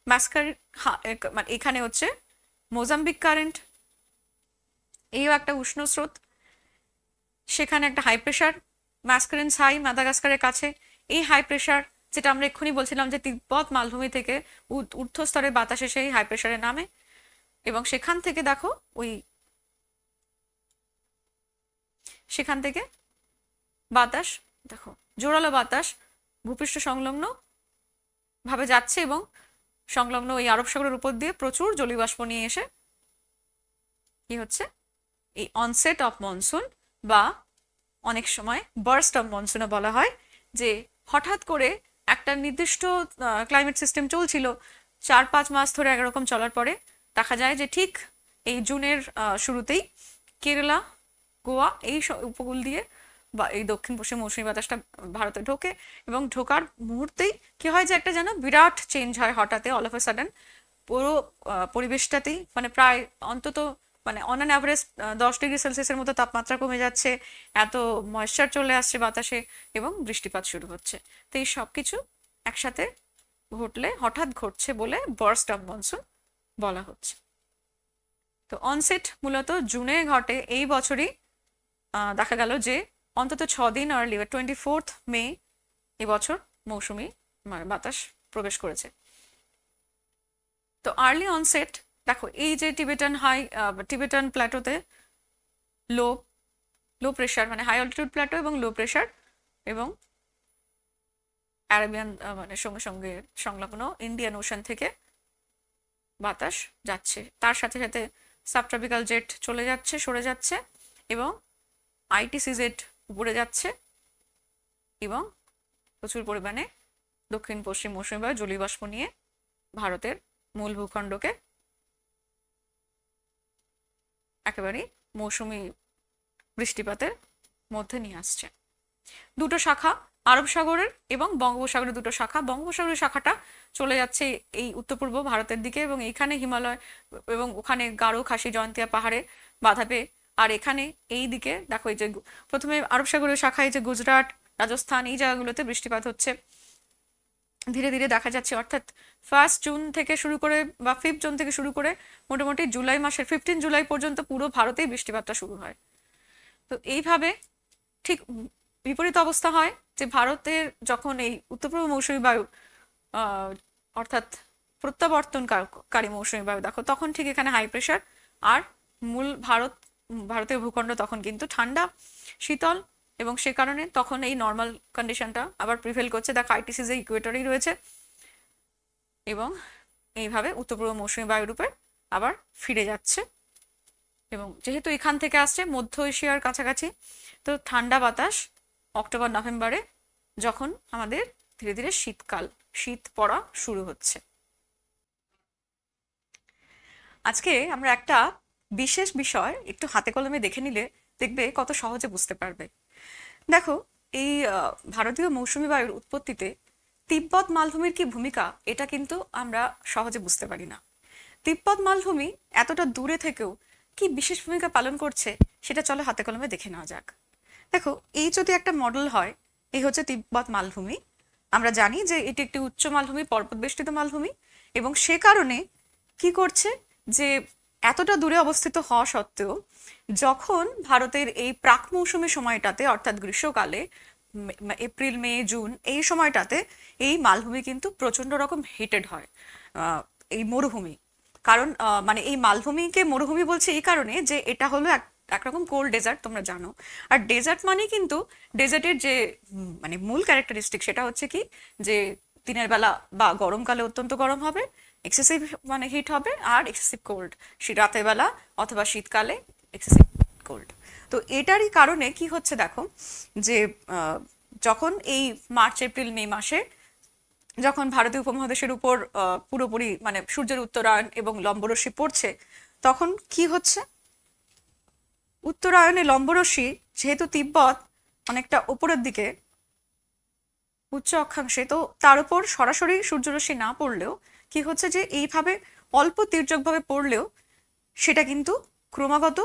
[SPEAKER 1] ম্যাসকার মানে এখানে হচ্ছে মোজাম্বিক কারেন্ট, এইও একটা উষ্ণ স্রোত, সেখানে একটা হাই প্রেশার ম্যাসকারেন্স হাই মাদাগাস্কারের কাছে, এই হাই প্রেশার যেটা আমরা এক্ষুনি বলছিলাম যে তিব্বত মালভূমি থেকে ঊর্ধ্বস্তরের বাতাসে সেই হাই প্রেশারে নামে এবং সেখান থেকে দেখো সেখান থেকে বাতাস দেখো জোরালো বাতাস ভূপৃষ্ঠ সংলগ্ন ভাবে যাচ্ছে এবং সংলগ্ন এই আরব সাগরের উপর দিয়ে প্রচুর জলীয়বাষ্প নিয়ে এসে কি হচ্ছে, এই অনসেট অফ মনসুন বা অনেক সময় বার্স্ট অফ মনসুনও বলা হয়, যে হঠাৎ করে একটা নির্দিষ্ট ক্লাইমেট সিস্টেম চলছিল 4-5 মাস ধরে একরকম চলার পরে দেখা যায় যে ঠিক এই জুনের শুরুতেই কেরালা, গোয়া এই উপকূল দিয়ে বা এই দক্ষিণ পশ্চিম মৌসুমী বাতাসটা ভারতে ঢোকে এবং ঢোকার মুহূর্তেই কি হয় যে একটা যেন বিরাট চেঞ্জ হয় হঠাৎ, অল অফ এ সাডেন পুরো পরিবেশটাতেই, মানে প্রায় অন্তত মানে অন অ্যান অ্যাভারেজ 10 ডিগ্রি সেলসিয়াসের মতো তাপমাত্রা কমে যাচ্ছে, এত ময়েশ্চার চলে আসছে বাতাসে এবং বৃষ্টিপাত শুরু হচ্ছে। তো এই সব কিছু একসাথে ঘটলে হঠাৎ ঘটছে বলে বার্স্ট অফ মনসুন বলা হচ্ছে। তো অনসেট মূলত জুনে ঘটে, এই বছরই দেখা গেল যে অন্তত 6 দিন আর্লি 24 মে এবছর মৌসুমি বাতাস প্রবেশ করেছে। তো আর্লি অনসেট দেখো এই যে টিবেটান প্ল্যাটোতে লো প্রেশার মানে হাই অল্টিটিউড প্ল্যাটো এবং লো প্রেশার এবং অ্যারাবিয়ান মানে সঙ্গে সঙ্গে সংলগ্ন ইন্ডিয়ান ওশান থেকে বাতাস যাচ্ছে, তার সাথে সাথে সাবট্রপিক্যাল জেট চলে যাচ্ছে, সরে যাচ্ছে এবং আইটিসিজেড উপরে যাচ্ছে এবং প্রচুর পরিমাণে দক্ষিণ পশ্চিম মৌসুমী বায়ু জলীয়বাষ্প নিয়ে ভারতের মূল ভূখণ্ডকে একেবারে মৌসুমী বৃষ্টিপাতের মধ্যে নিয়ে আসছে। দুটো শাখা আরব সাগরের এবং বঙ্গোপসাগরের দুটো শাখা, বঙ্গোপসাগরের শাখাটা চলে যাচ্ছে এই উত্তর পূর্ব ভারতের দিকে এবং এইখানে হিমালয় এবং ওখানে গারো খাসি জয়ন্তিয়া পাহাড়ে বাধা পেয়ে, আর এখানে এই দিকে দেখো এই যে প্রথমে আরব সাগরের শাখায় যে গুজরাট রাজস্থান এই জায়গাগুলোতে বৃষ্টিপাত হচ্ছে ধীরে ধীরে দেখা যাচ্ছে, অর্থাৎ 1 জুন থেকে শুরু করে বা 5 জুন থেকে শুরু করে মোটামুটি জুলাই মাসের 15 জুলাই পর্যন্ত পুরো ভারতেই বৃষ্টিপাতটা শুরু হয়। তো এইভাবে ঠিক বিপরীত অবস্থা হয় যে ভারতের যখন এই উত্তর পূর্ব মৌসুমী বায়ু আহ, অর্থাৎ প্রত্যাবর্তনকারী মৌসুমী বায়ু দেখো, তখন ঠিক এখানে হাই প্রেশার, আর মূল ভারতীয় ভূখণ্ড তখন কিন্তু ঠান্ডা শীতল, এবং সে কারণে তখন এই নর্মাল কন্ডিশনটা আবার প্রিভেল করছে। দেখো আইটিসি যে ইকুয়েটরেই রয়েছে, এবং এইভাবে উত্তর পূর্ব মৌসুমী বায়ুরূপে আবার ফিরে যাচ্ছে। এবং যেহেতু এখান থেকে আসছে মধ্য এশিয়ার কাছাকাছি, তো ঠান্ডা বাতাস অক্টোবর নভেম্বরে যখন আমাদের ধীরে ধীরে শীত পড়া শুরু হচ্ছে। আজকে আমরা একটা বিশেষ বিষয় একটু হাতে কলমে দেখে নিলে দেখবে কত সহজে বুঝতে পারবে। দেখো, এই ভারতীয় মৌসুমী বায়ুর উৎপত্তিতে তিব্বত মালভূমির কি ভূমিকা, এটা কিন্তু আমরা সহজে বুঝতে পারি না। তিব্বত মালভূমি এতটা দূরে থেকেও কি বিশেষ ভূমিকা পালন করছে, সেটা চলো হাতে কলমে দেখে নেওয়া যাক। দেখো, এই যদি একটা মডেল হয়, এই হচ্ছে তিব্বত মালভূমি। আমরা জানি যে এটি একটি উচ্চ মালভূমি, পর্বত বেষ্টিত মালভূমি, এবং সে কারণে কি করছে যে এতটা দূরে অবস্থিত হওয়া সত্ত্বেও যখন ভারতের এই প্রাক মৌসুমী সময়টাতে, অর্থাৎ গ্রীষ্মকালে এপ্রিল মে জুন এই সময়টাতে এই মালভূমি কিন্তু প্রচন্ড রকম হিটেড হয়, এই মরুভূমি। কারণ মানে এই মালভূমিকে মরুভূমি বলছে এই কারণে যে এটা হলো একরকম কোল্ড ডেজার্ট, তোমরা জানো। আর ডেজার্ট মানে কিন্তু ডেজার্টের যে মানে মূল ক্যারেক্টারিস্টিক সেটা হচ্ছে কি, যে দিনের বেলা বা গরমকালে অত্যন্ত গরম হবে, এক্সেসিভ মানে হিট হবে, আর এক্সেসিভ কোল্ড রাতের বেলা অথবা শীতকালে এক্সেসিভ কোল্ড। তো এটারই কারণে কি হচ্ছে দেখো, যে যখন এই মার্চ এপ্রিল মে মাসে যখন ভারতীয় উপমহাদেশের উপর পুরোপুরি মানে সূর্যের উত্তরায়ণ এবং লম্বরশ্মি পড়ছে, তখন কি হচ্ছে, উত্তরায়ণে লম্বরশ্মি যেহেতু তিব্বত অনেকটা উপরের দিকে উচ্চ অক্ষাংশে, তো তার উপর সরাসরি সূর্যরশ্মি না পড়লেও কি হচ্ছে যে এইভাবে অল্প তির্যকভাবে পড়লেও সেটা কিন্তু ক্রমাগত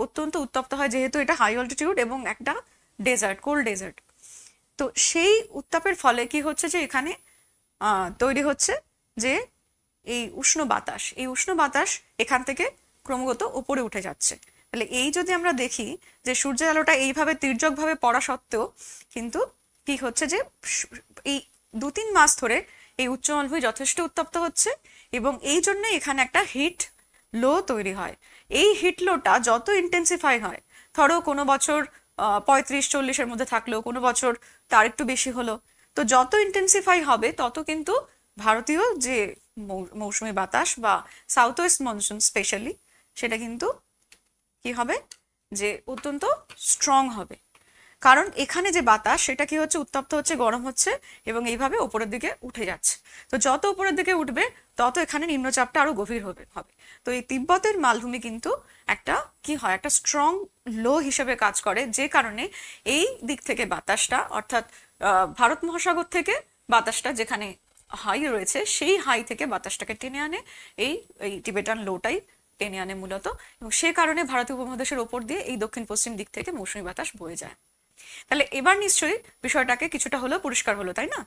[SPEAKER 1] অত্যন্ত উত্তপ্ত হয়, যেহেতু এটা হাই অল্টিটিউড এবং একটা ডেজার্ট, কোল্ড ডেজার্ট। তো সেই উত্তাপের ফলে কি হচ্ছে যে এখানে তৈরি হচ্ছে যে এই উষ্ণ বাতাস এখান থেকে ক্রমাগত উপরে উঠে যাচ্ছে। তাহলে এই যদি আমরা দেখি যে সূর্যের আলোটা এইভাবে তির্যকভাবে পড়া সত্ত্বেও কিন্তু কি হচ্ছে যে এই 2-3 মাস ধরে এই উচ্চ মালভূমি যথেষ্ট উত্তপ্ত হচ্ছে, এবং এই জন্য এখানে একটা হিট লো তৈরি হয়। এই হিট লোটা যত ইন্টেন্সিফাই হয়, ধরো কোনো বছর 35-40-এর মধ্যে থাকলেও কোনো বছর তার একটু বেশি হলো, তো যত ইন্টেন্সিফাই হবে তত কিন্তু ভারতীয় যে মৌসুমী বাতাস বা সাউথ ওয়েস্ট মনসুন স্পেশালি, সেটা কিন্তু কি হবে, যে অত্যন্ত স্ট্রং হবে। কারণ এখানে যে বাতাস সেটা কি হচ্ছে, উত্তপ্ত হচ্ছে, গরম হচ্ছে, এবং এইভাবে উপরের দিকে উঠে যাচ্ছে। তো যত উপরের দিকে উঠবে তত এখানে নিম্নচাপটা আরো গভীর হবে। তো এই তিব্বতের মালভূমি কিন্তু একটা কি হয়, একটা স্ট্রং লো হিসেবে কাজ করে, যে কারণে এই দিক থেকে বাতাসটা, অর্থাৎ ভারত মহাসাগর থেকে বাতাসটা যেখানে হাই রয়েছে, সেই হাই থেকে বাতাসটাকে টেনে আনে এই টিবেটান লোটাই টেনে আনে মূলত, এবং সে কারণে ভারতীয় উপমহাদেশের ওপর দিয়ে এই দক্ষিণ পশ্চিম দিক থেকে মৌসুমী বাতাস বয়ে যায়। তাহলে এবার নিশ্চয়ই বিষয়টাকে কিছুটা হলেও পরিষ্কার হলো, তাই না?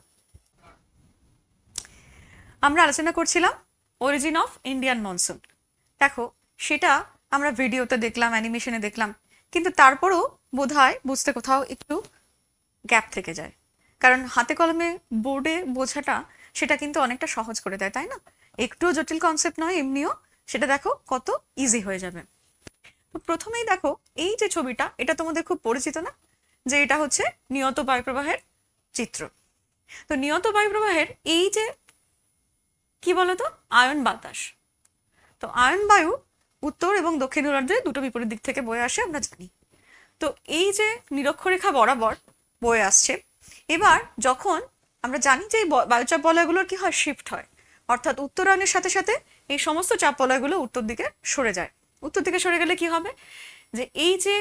[SPEAKER 1] আমরা আলোচনা করছিলাম অরিজিন অফ ইন্ডিয়ান মনসুন। দেখো, সেটা আমরা ভিডিওতে দেখলাম, অ্যানিমেশনে দেখলাম, কিন্তু তারপরেও বোধহয় বুঝতে কোথাও একটু গ্যাপ থেকে যায়। কারণ হাতে কলমে বোর্ডে বোঝাটা সেটা কিন্তু অনেকটা সহজ করে দেয়, তাই না? একটুও জটিল কনসেপ্ট নয়, এমনিও সেটা দেখো কত ইজি হয়ে যাবে। তো প্রথমেই দেখো, এই যে ছবিটা, এটা তোমাদের খুব পরিচিত না, যে এটা হচ্ছে নিয়ত বায়ুপ্রবাহের চিত্র। তো নিয়ত বায়ুপ্রবাহের এই যে কি বলতো, আয়ন বাতাস। তো আয়ন বায়ু উত্তর এবং দক্ষিণ গোলার্ধে দুটো বিপরীত দিক থেকে বয়ে আসে, আমরা জানি। তো এই যে নিরক্ষরেখা বরাবর বয়ে আসছে, এবার যখন আমরা জানি যে এই বায়ুচাপ বলয়গুলোর কি হয়, শিফট হয়, অর্থাৎ উত্তরায়ণের সাথে সাথে এই সমস্ত চাপ বলয়গুলো উত্তর দিকে সরে যায়। উত্তর দিকে সরে গেলে কি হবে, যে এই যে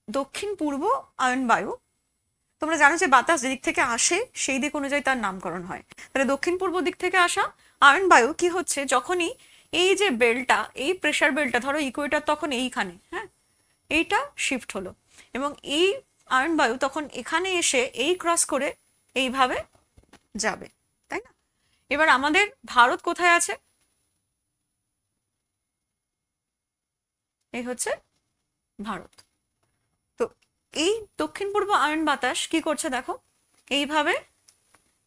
[SPEAKER 1] দক্ষিণ পূর্ব আয়ন বায়ু, তোমরা জানো যে বাতাস যেদিক থেকে আসে সেই দিক অনুযায়ী তার নামকরণ হয়। তাহলে দক্ষিণ পূর্ব দিক থেকে আসা আয়ন বায়ু কি হচ্ছে, যখনই এই যে বেলটা, এই প্রেসার বেলটা, ধরো ইকুয়েটর তখন এইখানে, হ্যাঁ, এইটা শিফট হলো, এবং এই আয়ন বায়ু তখন এখানে এসে এই ক্রস করে এইভাবে যাবে, তাই না? এবার আমাদের ভারত কোথায় আছে? এই হচ্ছে ভারত। তো এই দক্ষিণ পূর্ব আয়ন বাতাস কি করছে দেখো, এইভাবে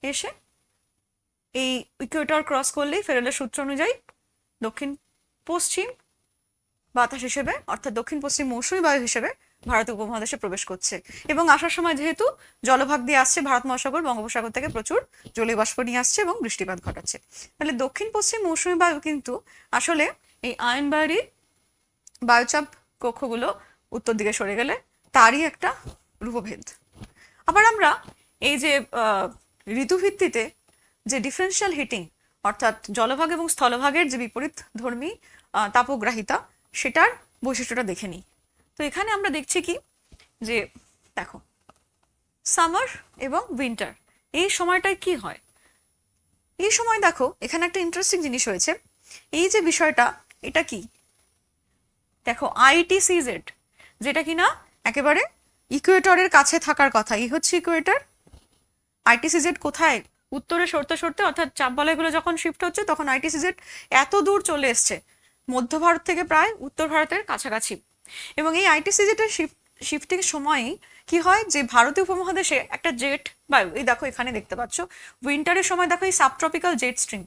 [SPEAKER 1] এসে এই ইকুয়েটর ক্রস করলেই ফেরেলের সূত্র অনুযায়ী দক্ষিণ পশ্চিম বাতাস হিসেবে অর্থাৎ দক্ষিণ পশ্চিম মৌসুমী বায়ু হিসেবে ভারত উপমহাদেশে প্রবেশ করছে। এবং আসার সময় যেহেতু জলভাগ দিয়ে আসছে, ভারত মহাসাগর বঙ্গোপসাগর থেকে প্রচুর জলীয় বাষ্প নিয়ে আসছে এবং বৃষ্টিপাত ঘটাচ্ছে। তাহলে দক্ষিণ পশ্চিম মৌসুমী বায়ু কিন্তু আসলে এই আয়নবাড়ি বায়ুচাপ কক্ষগুলো উত্তর দিকে সরে গেলে তারই একটা রূপভেদ। আবার আমরা এই যে ঋতুভিত্তিতে যে ডিফারেন্সিয়াল হিটিং অর্থাৎ জলভাগ এবং স্থলভাগের যে বিপরীত ধর্মী তাপগ্রাহিতা, সেটার বৈশিষ্ট্যটা দেখে নিই। তো এখানে আমরা দেখছি কি যে দেখো সামার এবং উইন্টার এই সময়টায় কি হয়। এই সময় দেখো এখানে একটা ইন্টারেস্টিং জিনিস হয়েছে। এই যে বিষয়টা, এটা কি দেখো ITCZ, যেটা কিনা একেবারে ইকুয়েটরের কাছে থাকার কথা। এই হচ্ছে ইকুয়েটর। ITCZ কোথায়? উত্তরে সরতে সরতে অর্থাৎ চাপবলয়গুলো যখন শিফট হচ্ছে তখন ITCZ এত দূর চলে এসছে মধ্য ভারত থেকে প্রায় উত্তর ভারতের কাছাকাছি। এবং এই ITCZ এর শিফটিং সময়ই কি হয় যে ভারতীয় উপমহাদেশে একটা জেট বায়ু, এই দেখো এখানে দেখতে পাচ্ছ উইন্টারের সময় দেখো এই সাবট্রপিক্যাল জেট স্ট্রিম,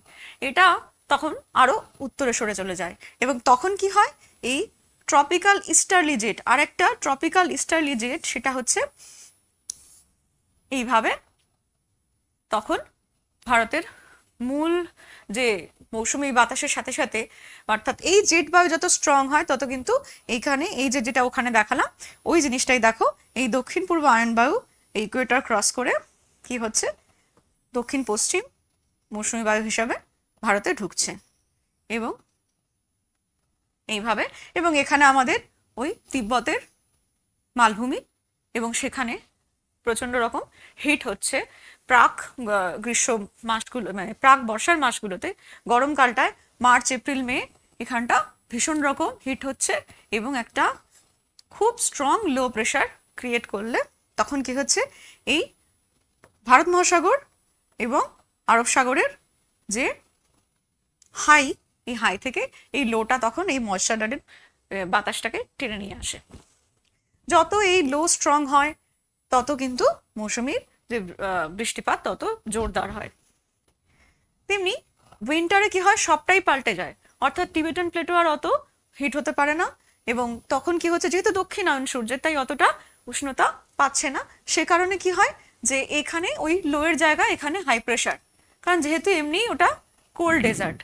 [SPEAKER 1] এটা তখন আরো উত্তরে সরে চলে যায়। এবং তখন কি হয়, এই ট্রপিক্যাল ইস্টার্লি জেট, আর একটা ট্রপিক্যাল ইস্টার্লি জেট, সেটা হচ্ছে এইভাবে তখন ভারতের মূল যে মৌসুমী বাতাসের সাথে সাথে অর্থাৎ এই জেট বায়ু যত স্ট্রং হয় তত কিন্তু এইখানে এই যে যেটা ওখানে দেখালাম ওই জিনিসটাই দেখো, এই দক্ষিণ পূর্ব আয়ন বায়ু এই ইকুয়েটর ক্রস করে কি হচ্ছে দক্ষিণ পশ্চিম মৌসুমী বায়ু হিসাবে ভারতে ঢুকছে। এবং এইভাবে, এবং এখানে আমাদের ওই তিব্বতের মালভূমি এবং সেখানে প্রচন্ড রকম হিট হচ্ছে প্রাক গ্রীষ্ম মাসগুলো, মানে প্রাক বর্ষার মাসগুলোতে, গরমকালটায় মার্চ এপ্রিল মে এখানটা ভীষণ রকম হিট হচ্ছে এবং একটা খুব স্ট্রং লো প্রেশার ক্রিয়েট করলে তখন কি হচ্ছে এই ভারত মহাসাগর এবং আরব সাগরের যে হাই, এই হাই থেকে এই লোটা তখন এই ময়েশ্চারের বাতাসটাকে টেনে নিয়ে আসে। যত এই লো স্ট্রং হয় তত কিন্তু মৌসুমীর যে বৃষ্টিপাত তত জোরদার হয়। তেমনি উইন্টারে কি হয়, সবটাই পাল্টে যায়, অর্থাৎ টিবেটান প্লেটো আর অত হিট হতে পারে না এবং তখন কি হচ্ছে যেহেতু দক্ষিণায়ন সূর্যের তাই অতটা উষ্ণতা পাচ্ছে না। সে কারণে কি হয় যে এখানে ওই লোয়ের জায়গায় এখানে হাই প্রেশার, কারণ যেহেতু এমনি ওটা কোল্ড ডেজার্ট,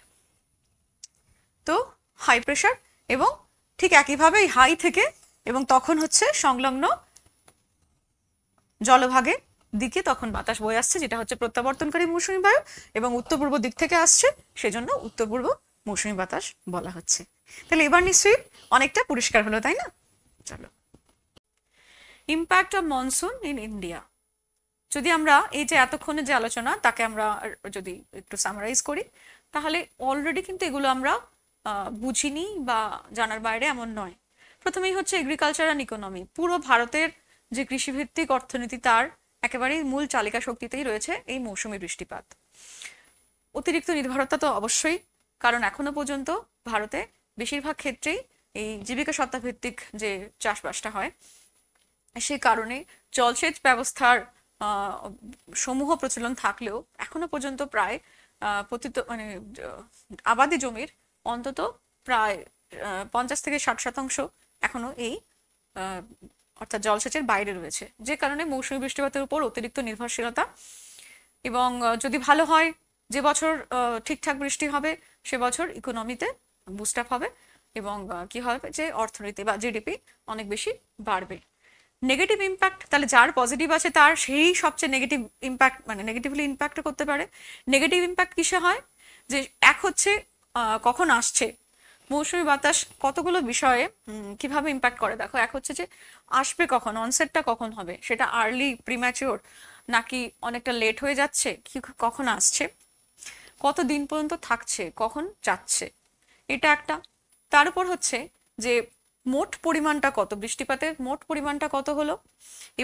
[SPEAKER 1] তো হাই প্রেশার এবং ঠিক একইভাবে এই হাই থেকে এবং তখন হচ্ছে সংলগ্ন জলভাগের দিকে তখন বাতাস বয়ে আসছে যেটা হচ্ছে প্রত্যাবর্তনকারী মৌসুমী বায়ু এবং উত্তর পূর্ব দিক থেকে আসছে, সেজন্য উত্তর পূর্ব মৌসুমী বাতাস বলা হচ্ছে। তাহলে এবার নিশ্চয়ই অনেকটা পরিষ্কার হলো, তাই না? চলো, impact of monsoon in India. যদি আমরা এই যে এতক্ষণে যে আলোচনা তাকে আমরা যদি একটু সামারাইজ করি, তাহলে অলরেডি কিন্তু এগুলো আমরা বুঝিনি বা জানার বাইরে এমন নয়। প্রথমেই হচ্ছে এগ্রিকালচার অ্যান্ড ইকোনমি। পুরো ভারতের যে কৃষিভিত্তিক অর্থনীতি তার একেবারেই মূল চালিকা শক্তিতেই রয়েছে এই মৌসুমী বৃষ্টিপাত। অতিরিক্ত নির্ভরতা তো অবশ্যই, কারণ এখনো পর্যন্ত ভারতে বেশিরভাগ ক্ষেত্রেই এই জীবিকা সত্তা ভিত্তিক যে চাষবাসটা হয়, সে কারণে জলসেচ ব্যবস্থার সমূহ প্রচলন থাকলেও এখনো পর্যন্ত প্রায় মানে আবাদি জমির অন্তত প্রায় 50 থেকে 60% এখনো এই অর্থাৎ জলসেচের বাইরে রয়েছে, যে কারণে মৌসুমী বৃষ্টিপাতের উপর অতিরিক্ত নির্ভরশীলতা। এবং যদি ভালো হয়, যে বছর ঠিকঠাক বৃষ্টি হবে সে বছর ইকোনমিতে বুস্ট আপ হবে এবং কি হবে যে অর্থনীতি বা জিডিপি অনেক বেশি বাড়বে। নেগেটিভ ইম্প্যাক্ট, তাহলে যার পজিটিভ আছে তার সেই সবচেয়ে নেগেটিভ ইম্প্যাক্ট, মানে নেগেটিভলি ইম্প্যাক্ট করতে পারে। নেগেটিভ ইম্প্যাক্ট কিসে হয়, যে এক হচ্ছে কখন আসছে মৌসুমী বাতাস, কতগুলো বিষয়ে কিভাবে ইম্প্যাক্ট করে দেখো। এক হচ্ছে যে আসবে কখন, অনসেটটা কখন হবে, সেটা আর্লি প্রিম্যাচিওর নাকি অনেকটা লেট হয়ে যাচ্ছে, কি কখন আসছে, কত দিন পর্যন্ত থাকছে, কখন যাচ্ছে, এটা একটা। তার উপর হচ্ছে যে মোট পরিমাণটা কত, বৃষ্টিপাতের মোট পরিমাণটা কত হলো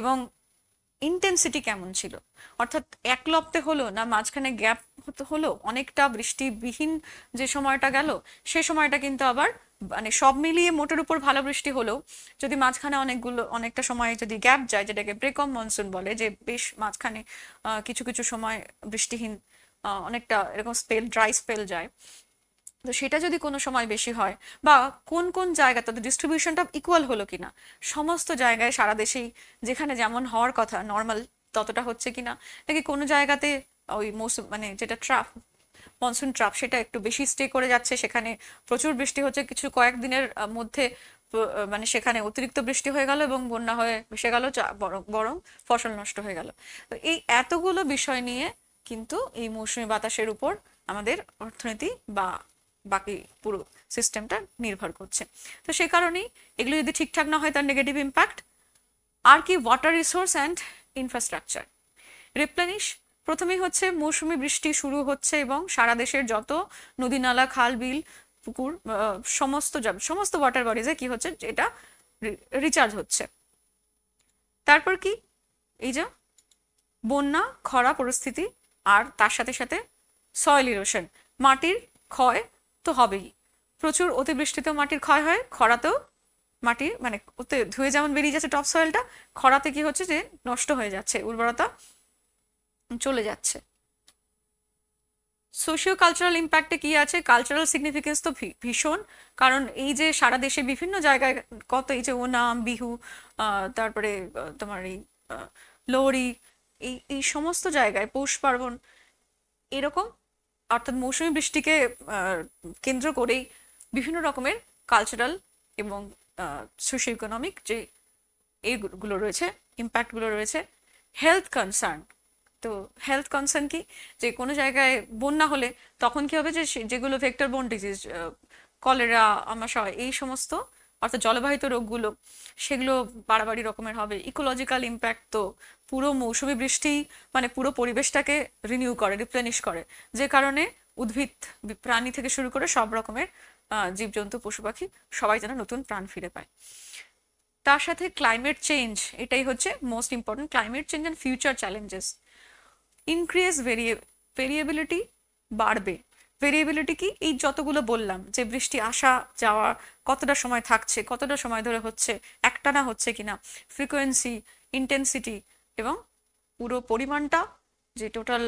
[SPEAKER 1] এবং ইন্টেন্সিটি কেমন ছিল, অর্থাৎ এক লপ্তে হলো না মাঝখানে গ্যাপ হলো, অনেকটা বৃষ্টিবিহীন যে সময়টা গেল সেই সময়টা কিন্তু আবার মানে সব মিলিয়ে মোটের উপর ভালো বৃষ্টি হলেও যদি মাঝখানে অনেকটা সময় যদি গ্যাপ যায়, যেটাকে ব্রেক অফ মনসুন বলে, যে বেশ মাঝখানে কিছু কিছু সময় বৃষ্টিহীন অনেকটা এরকম ড্রাই স্পেল যায়, তো সেটা যদি কোনো সময় বেশি হয় বা কোন কোন জায়গা তাদের ডিস্ট্রিবিউশনটা ইকুয়াল হলো কিনা, সমস্ত জায়গায় সারা দেশেই যেখানে যেমন হওয়ার কথা নর্মাল ততটা হচ্ছে কিনা, নাকি কোনো জায়গাতে ওই মৌসুম মানে যেটা মনসুন ট্রাপ সেটা একটু বেশি স্টে করে যাচ্ছে, সেখানে প্রচুর বৃষ্টি হচ্ছে, কিছু কয়েকদিনের মধ্যে মানে সেখানে অতিরিক্ত বৃষ্টি হয়ে গেল এবং বন্যা হয়ে ভেসে গেল, বরং ফসল নষ্ট হয়ে গেল। তো এই এতগুলো বিষয় নিয়ে কিন্তু এই মৌসুমী বাতাসের উপর আমাদের অর্থনীতি বা বাকি পুরো সিস্টেমটা নির্ভর করছে। তো সেই কারণেই এগুলো যদি ঠিকঠাক না হয় তার নেগেটিভ ইম্প্যাক্ট। আর কি, water resource and infrastructure replenish. প্রথমেই হচ্ছে মৌসুমী বৃষ্টি শুরু হচ্ছে এবং সারা দেশের যত নদী নালা খাল বিল পুকুর সমস্ত ওয়াটার বডিজে কি হচ্ছে, এটা রিচার্জ হচ্ছে। তারপর কি, এই যে বন্যা খরা পরিস্থিতি, আর তার সাথে সাথে সয়েল ইরোশন, মাটির ক্ষয় তো হবেই। প্রচুর অতিবৃষ্টিতেও মাটির ক্ষয় হয়, খরাতেও মাটি মানে ওতে ধুয়ে যেমন বেরিয়ে যাচ্ছে টপ সয়েলটা, খরাতে কি হচ্ছে যে নষ্ট হয়ে যাচ্ছে, উর্বরতা চলে যাচ্ছে। সোশিও কালচারাল ইম্প্যাক্টে কি আছে, কালচারাল সিগনিফিকেন্স তো ভীষণ, কারণ এই যে সারা দেশে বিভিন্ন জায়গায় কত এই যে ওনাম বিহু, তারপরে তোমার এই লোহরি, এই সমস্ত জায়গায় পৌষ পার্বণ এরকম, অর্থাৎ মৌসুমী বৃষ্টিকে কেন্দ্র করেই বিভিন্ন রকমের কালচারাল এবং সোশিও ইকোনমিক যে এইগুলো রয়েছে, ইম্প্যাক্টগুলো রয়েছে। হেলথ কনসার্ন, তো হেলথ কনসার্ন কি, যে কোনো জায়গায় বন্যা হলে তখন কি হবে, যে যেগুলো ভেক্টর বোর্ন ডিজিজ, কলেরা, আমাশয়, এই সমস্ত অর্থাৎ জলবাহিত রোগগুলো সেগুলো বাড়াবাড়ি রকমের হবে। ইকোলজিক্যাল ইম্প্যাক্ট, তো পুরো মৌসুমী বৃষ্টি মানে পুরো পরিবেশটাকে রিনিউ করে, রিপ্লেনিশ করে, যে কারণে উদ্ভিদ প্রাণী থেকে শুরু করে সব রকমের জীবজন্তু পশু পাখি সবাই যেন নতুন প্রাণ ফিরে পায়। তার সাথে ক্লাইমেট চেঞ্জ, এটাই হচ্ছে most important, climate change and future challenges. Increase variability বাড়বে। ভেরিয়েবিলিটি কি, এই যতগুলো বললাম যে বৃষ্টি আসা যাওয়া কতটা সময় থাকছে, কতটা সময় ধরে হচ্ছে, একটানা হচ্ছে কিনা, ফ্রিকোয়েন্সি, ইন্টেন্সিটি এবং পুরো পরিমাণটা, যে টোটাল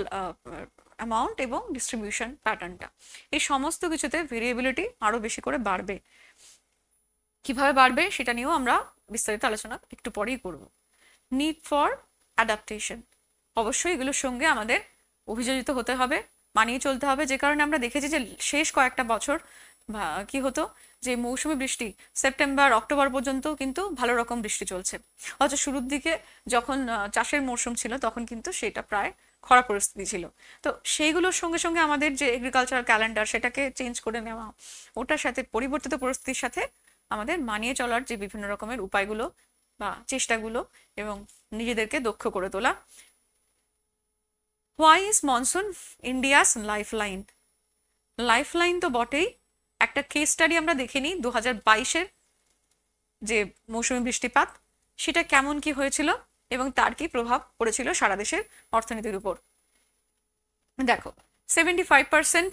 [SPEAKER 1] অ্যামাউন্ট এবং ডিস্ট্রিবিউশন প্যাটার্নটা, এই সমস্ত কিছুতে ভেরিয়েবিলিটি আরো বেশি করে বাড়বে। কিভাবে বাড়বে সেটা নিয়েও আমরা বিস্তারিত আলোচনা একটু পরেই করব। নিড ফর অ্যাডাপ্টেশন, অবশ্যই এগুলোর সঙ্গে আমাদের অভিযোজিত হতে হবে, মানিয়ে চলতে হবে, যে কারণে আমরা দেখেছি যে শেষ কয়েকটা বছর কি হতো, যে মৌসুমী বৃষ্টি সেপ্টেম্বর অক্টোবর পর্যন্ত কিন্তু ভালো রকম বৃষ্টি চলছে, অথচ শুরুর দিকে যখন চাষের মরশুম ছিল তখন কিন্তু সেটা প্রায় খরা পরিস্থিতি ছিল। তো সেইগুলোর সঙ্গে সঙ্গে আমাদের যে এগ্রিকালচারাল ক্যালেন্ডার সেটাকে চেঞ্জ করে নেওয়া, ওটার সাথে পরিবর্তিত পরিস্থিতির সাথে আমাদের মানিয়ে চলার যে বিভিন্ন রকমের উপায়গুলো বা চেষ্টাগুলো এবং নিজেদেরকে দক্ষ করে তোলা। Why is monsoon India's lifeline? Lifeline তো বটেই, একটা কেস স্টাডি আমরা দেখে নিই 2022-এর যে মৌসুমী বৃষ্টিপাত সেটা কেমন কি হয়েছিল এবং তার কি প্রভাব পড়েছিল সারা দেশের অর্থনীতির উপর। দেখো, 75%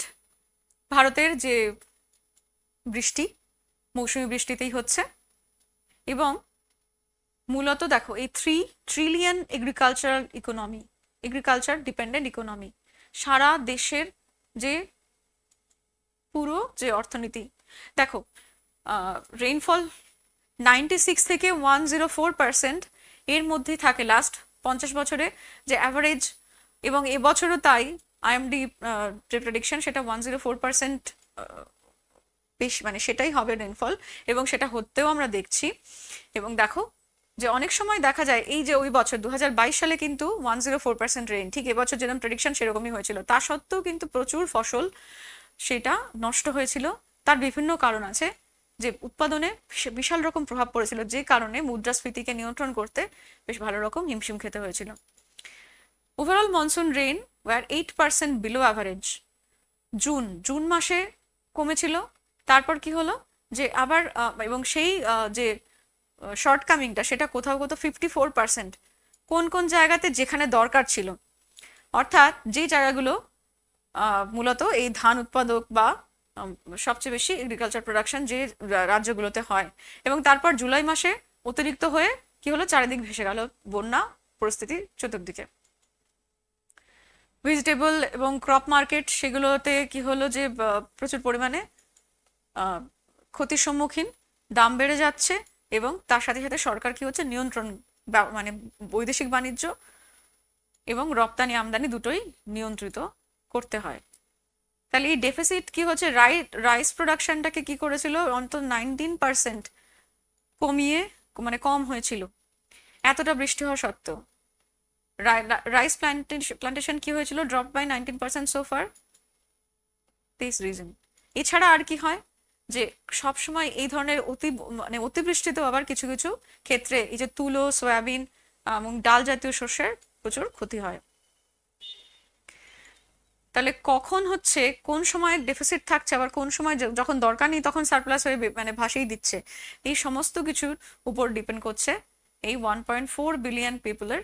[SPEAKER 1] ভারতের যে বৃষ্টি মৌসুমী বৃষ্টিতেই হচ্ছে, এবং মূলত দেখো এই 3 ট্রিলিয়ন এগ্রিকালচার ডিপেন্ডেন্ট ইকোনমি, সারা দেশের যে পুরো যে অর্থনীতি, দেখো রেইনফল 96 থেকে 104% এর মধ্যেই থাকে লাস্ট 50 বছরে যে অ্যাভারেজ, এবং এবছরও তাই আইএমডি যে প্রেডিকশন সেটা 104% বেশি, মানে সেটাই হবে রেইনফল, এবং সেটা হতেও আমরা দেখছি। এবং দেখো যে অনেক সময় দেখা যায় এই যে ওই বছর 2022 সালে কিন্তু 104% রেইন, ঠিক এবছর যেরকম প্রেডিকশন সেরকমই হয়েছিল, তা সত্ত্বেও কিন্তু প্রচুর ফসল সেটা নষ্ট হয়েছিল। তার বিভিন্ন কারণ আছে, যে উৎপাদনে বিশাল রকম প্রভাব পড়েছিল, যে কারণে মুদ্রাস্ফীতিকে নিয়ন্ত্রণ করতে বেশ ভালো রকম হিমশিম খেতে হয়েছিল। Overall monsoon rain was 8% below average. জুন মাসে কমেছিল, তারপর কি হলো যে আবার এবং সেই যে শর্টকামিংটা সেটা কোথাও 54% কোন কোন জায়গাতে যেখানে দরকার ছিল, অর্থাৎ যে জায়গাগুলো মূলত এই ধান উৎপাদক বা সবচেয়ে বেশি এগ্রিকালচার প্রোডাকশন যে রাজ্যগুলোতে হয়। এবং তারপর জুলাই মাসে অতিরিক্ত হয়ে কি হলো, চারিদিক ভেসে গেল বন্যা পরিস্থিতি চতুর্দিকে। ভেজিটেবল এবং ক্রপ মার্কেট সেগুলোতে কি হলো যে প্রচুর পরিমাণে ক্ষতির সম্মুখীন, দাম বেড়ে যাচ্ছে এবং তার সাথে সাথে সরকার কি হচ্ছে নিয়ন্ত্রণ, মানে বৈদেশিক বাণিজ্য এবং রপ্তানি আমদানি দুটোই নিয়ন্ত্রিত করতে হয়। তাহলে এই ডেফিসিট কি হচ্ছে, রাইস প্রোডাকশনটাকে কি করেছিল, অন্তত 19% কমিয়ে, মানে কম হয়েছিল এতটা বৃষ্টি হওয়া সত্ত্বেও। রাইস প্লান্টেশন কি হয়েছিল, drop by 19% so far, this reason. এছাড়া আর কি হয় যে সবসময় এই ধরনের মানে অতিবৃষ্টিতেও আবার কিছু কিছু ক্ষেত্রে এই যে তুলো, সয়াবিন এবং ডাল জাতীয় শস্যের প্রচুর ক্ষতি হয়। তাহলে কখন হচ্ছে, কোন সময় ডেফিসিট থাকছে, আবার কোন সময় যখন দরকার নেই তখন সারপ্লাস হয়ে মানে ভাসিয়ে দিচ্ছে, এই সমস্ত কিছুর উপর ডিপেন্ড করছে এই 1.4 বিলিয়ন পিপলের,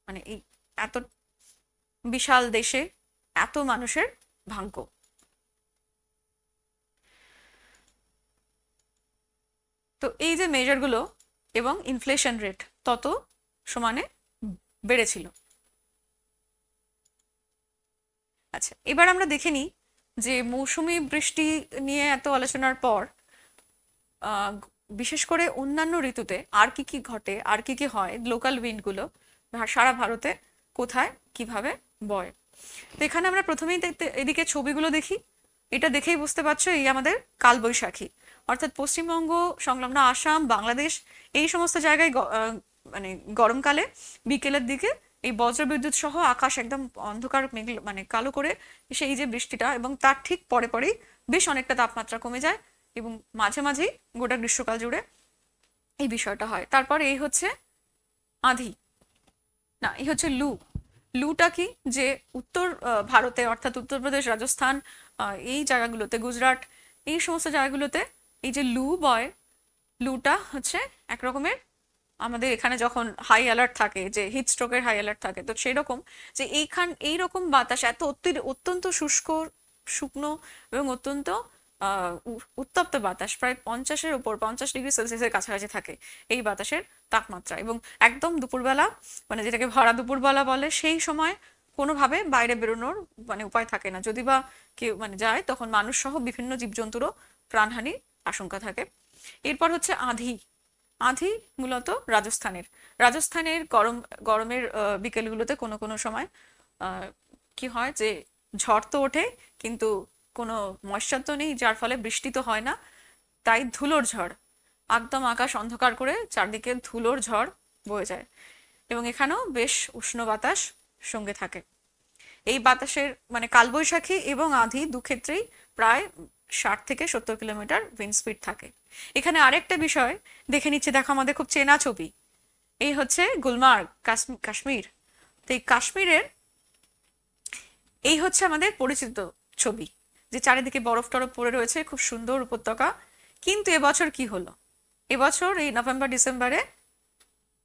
[SPEAKER 1] মানে এই এত বিশাল দেশে এত মানুষের ভাগ্য। তো এই যে মেজারগুলো এবং ইনফ্লেশন রেট তত সমানে বেড়েছিল। আচ্ছা, এবার আমরা দেখে নিই যে মৌসুমী বৃষ্টি নিয়ে এত আলোচনার পর বিশেষ করে অন্যান্য ঋতুতে আর কি কি ঘটে, আর কি কি হয়, লোকাল উইন্ডগুলো সারা ভারতে কোথায় কিভাবে বয়। তো এখানে আমরা প্রথমেই এদিকে ছবিগুলো দেখি। এটা দেখেই বুঝতে পারছো এই আমাদের কালবৈশাখী, অর্থাৎ পশ্চিমবঙ্গ সংলগ্ন আসাম, বাংলাদেশ এই সমস্ত জায়গায় মানে গরমকালে বিকেলের দিকে এই বজ্রবিদ্যুৎ সহ আকাশ একদম অন্ধকার মানে কালো করে সেই যে বৃষ্টিটা, এবং তার ঠিক পরে পরেই বেশ অনেকটা তাপমাত্রা কমে যায় এবং মাঝে মাঝেই গোটা গ্রীষ্মকাল জুড়ে এই বিষয়টা হয়। তারপর এই হচ্ছে আঁধি, না এই হচ্ছে লু। লুটা কি, যে উত্তর ভারতে অর্থাৎ উত্তরপ্রদেশ, রাজস্থান এই জায়গাগুলোতে, গুজরাট এই সমস্ত জায়গাগুলোতে এই যে লু বয়, লুটা হচ্ছে এক রকমের, আমাদের এখানে যখন হাই অ্যালার্ট থাকে, যে হিট স্ট্রোকের হাই অ্যালার্ট থাকে, তো সেরকম যে এইরকম বাতাস এত অত্যন্ত শুষ্ক, শুকনো এবং অত্যন্ত উত্তপ্ত বাতাস, প্রায় 50-এর উপর, 50 ডিগ্রি সেলসিয়াসের কাছাকাছি থাকে এই বাতাসের তাপমাত্রা। এবং একদম দুপুরবেলা, মানে যেটাকে ভরা দুপুরবেলা বলে, সেই সময় কোনোভাবে বাইরে বেরোনোর মানে উপায় থাকে না, যদি বা কেউ মানে যায় তখন মানুষ সহ বিভিন্ন জীবজন্তুরও প্রাণহানির আশঙ্কা থাকে। এরপর হচ্ছে আঁধি। আঁধি মূলত রাজস্থানের গরমের বিকেলগুলোতে কোনো কোনো সময় কি হয় যে ঝড় তো ওঠে কিন্তু কোনো ময়েশ্চার তো নেই, যার ফলে বৃষ্টি তো হয় না, তাই ধুলোর ঝড়, একদম আকাশ অন্ধকার করে চারদিকে ধুলোর ঝড় বয়ে যায় এবং এখানেও বেশ উষ্ণ বাতাস সঙ্গে থাকে। এই বাতাসের মানে কালবৈশাখী এবং আঁধি দু ক্ষেত্রেই প্রায় 60 থেকে 70 কিলোমিটার উইন্ড স্পিড থাকে। এখানে আরেকটা বিষয় দেখে নিচ্ছে, দেখো আমাদের খুব চেনা ছবি, এই হচ্ছে গুলমার্গ, কাশ্মীর। তো এই কাশ্মীরের এই হচ্ছে আমাদের পরিচিত ছবি, যে চারিদিকে বরফ টরফ পড়ে রয়েছে, খুব সুন্দর উপত্যকা। কিন্তু এবছর কি হলো, এবছর এই নভেম্বর ডিসেম্বরে